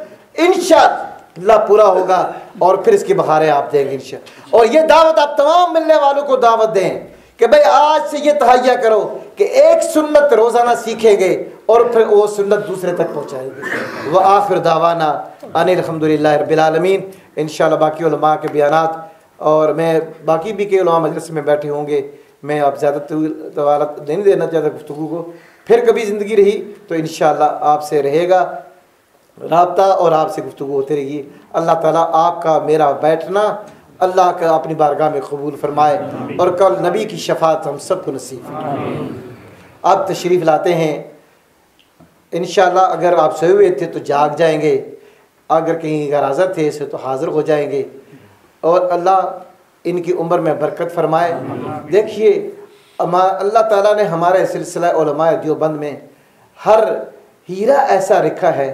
انشاءاللہ پورا ہوگا، اور پھر اس کی بہاریں آپ دیں گے انشاءاللہ۔ اور یہ دعوت آپ تمام ملنے والوں کو دعوت دیں کہ بھئی آج سے یہ تہیہ کرو کہ ایک سنت روزانہ سیکھیں گے اور پھر وہ سنت دوسرے تک پہنچائیں گے۔ وآخر دعوانا ان الحمدللہ رب العالمین۔ انشاءاللہ باقی علماء کے بیانات اور میں باقی بھی کے علماء مجلس میں بیٹھے ہوں گے، میں اب زیادہ طوالت نہیں دینا چاہتا گفتگو کو، پھر کبھی زندگی رہی تو انشاءاللہ آپ سے رہے گا رابطہ اور آپ سے گفتگو ہوتی رہے گی۔ اللہ تعالیٰ آپ کا میرا بیٹھنا اللہ کا اپنی بارگاہ میں قبول فرمائے اور کل نبی کی شفاعت ہم سب کو نصیب فرمائے۔ آپ تشریف لاتے ہیں انشاءاللہ، اگر آپ سوئے ہوئے تھے تو جاگ جائیں گے، اگر کہیں اگر حاضر تھے اسے تو حاضر ہو جائیں گے، اور اللہ ان کی عمر میں برکت فرمائے۔ دیکھیے اللہ تعالیٰ نے ہمارے سلسلہ علماء دیوبند میں ہر ہیرا ایسا رکھا ہے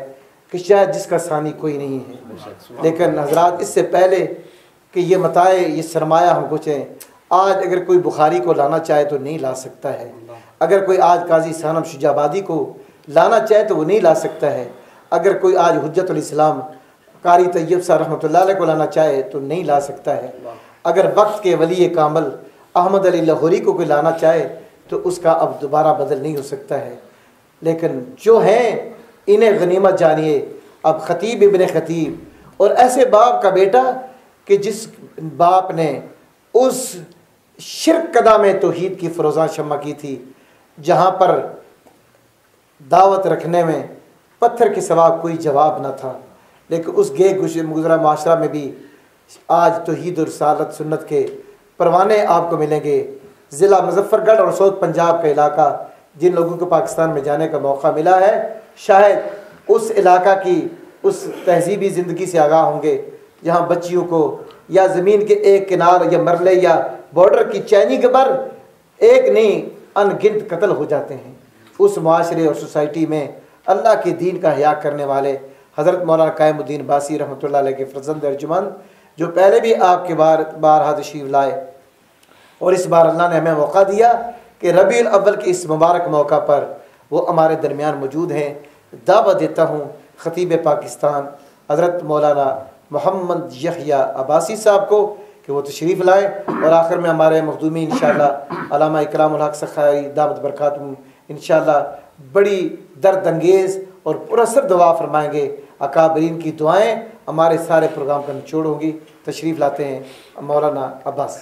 کہ شاید جس کا ثانی کوئی نہیں ہے، لیکن حضرات اس سے پہلے کہ یہ متائے یہ سرمایہ ہم پوچھیں، آج اگر کوئی بخاری کو لانا چاہے تو نہیں لا سکتا ہے، اگر کوئی آج قاضی ثانم شجاع آبادی کو لانا چاہے تو وہ نہیں لا سکتا ہے، اگر کوئی آج حجت الاسلام قاری طیب صاحب رحمۃ اللہ علیہ کو لانا چاہے تو نہیں لا سکتا ہے، اگر وقت کے ولی کامل احمد علی لاہوری کو کوئی لانا چاہے تو اس کا اب دوبارہ بدل نہیں ہو سکتا ہے، لیکن جو ہیں انہیں غنیمت جانیے۔ اب خطیب ابن خطیب اور ایسے باپ کا بیٹا کہ جس باپ نے اس شرک قدہ میں توحید کی فروزاں شمع کی تھی، جہاں پر دعوت رکھنے میں پتھر کے سوا کوئی جواب نہ تھا، لیکن اس گزرا معاشرہ میں بھی آج توحید اور رسالت سنت کے پروانے آپ کو ملیں گے۔ ضلع مظفر گڑھ اور ساؤتھ پنجاب کا علاقہ جن لوگوں کو پاکستان میں جانے کا موقع ملا ہے، شاید اس علاقہ کی اس تہذیبی زندگی سے آگاہ ہوں گے جہاں بچیوں کو یا زمین کے ایک کنار یا مرلے یا بارڈر کی چینی کے بر ایک نہیں ان گنت قتل ہو جاتے ہیں۔ اس معاشرے اور سوسائٹی میں اللہ کے دین کا حیا کرنے والے حضرت مولانا قائم الدین باسی رحمۃ اللہ علیہ کے فرزند ارجمند جو پہلے بھی آپ کے بارہا تشریف لائے، اور اس بار اللہ نے ہمیں موقع دیا کہ ربیع الاول کے اس مبارک موقع پر وہ ہمارے درمیان موجود ہیں۔ دعوت دیتا ہوں خطیب پاکستان حضرت مولانا محمد یحییٰ عباسی صاحب کو کہ وہ تشریف لائیں، اور آخر میں ہمارے مخدومی انشاءاللہ علامہ اکرام الحق خیری دامت برکاتہم انشاءاللہ بڑی درد انگیز اور پراسر دعا فرمائیں گے۔ اکابرین کی دعائیں ہمارے سارے پروگرام کا نچوڑ ہوگی۔ تشریف لاتے ہیں مولانا عباس۔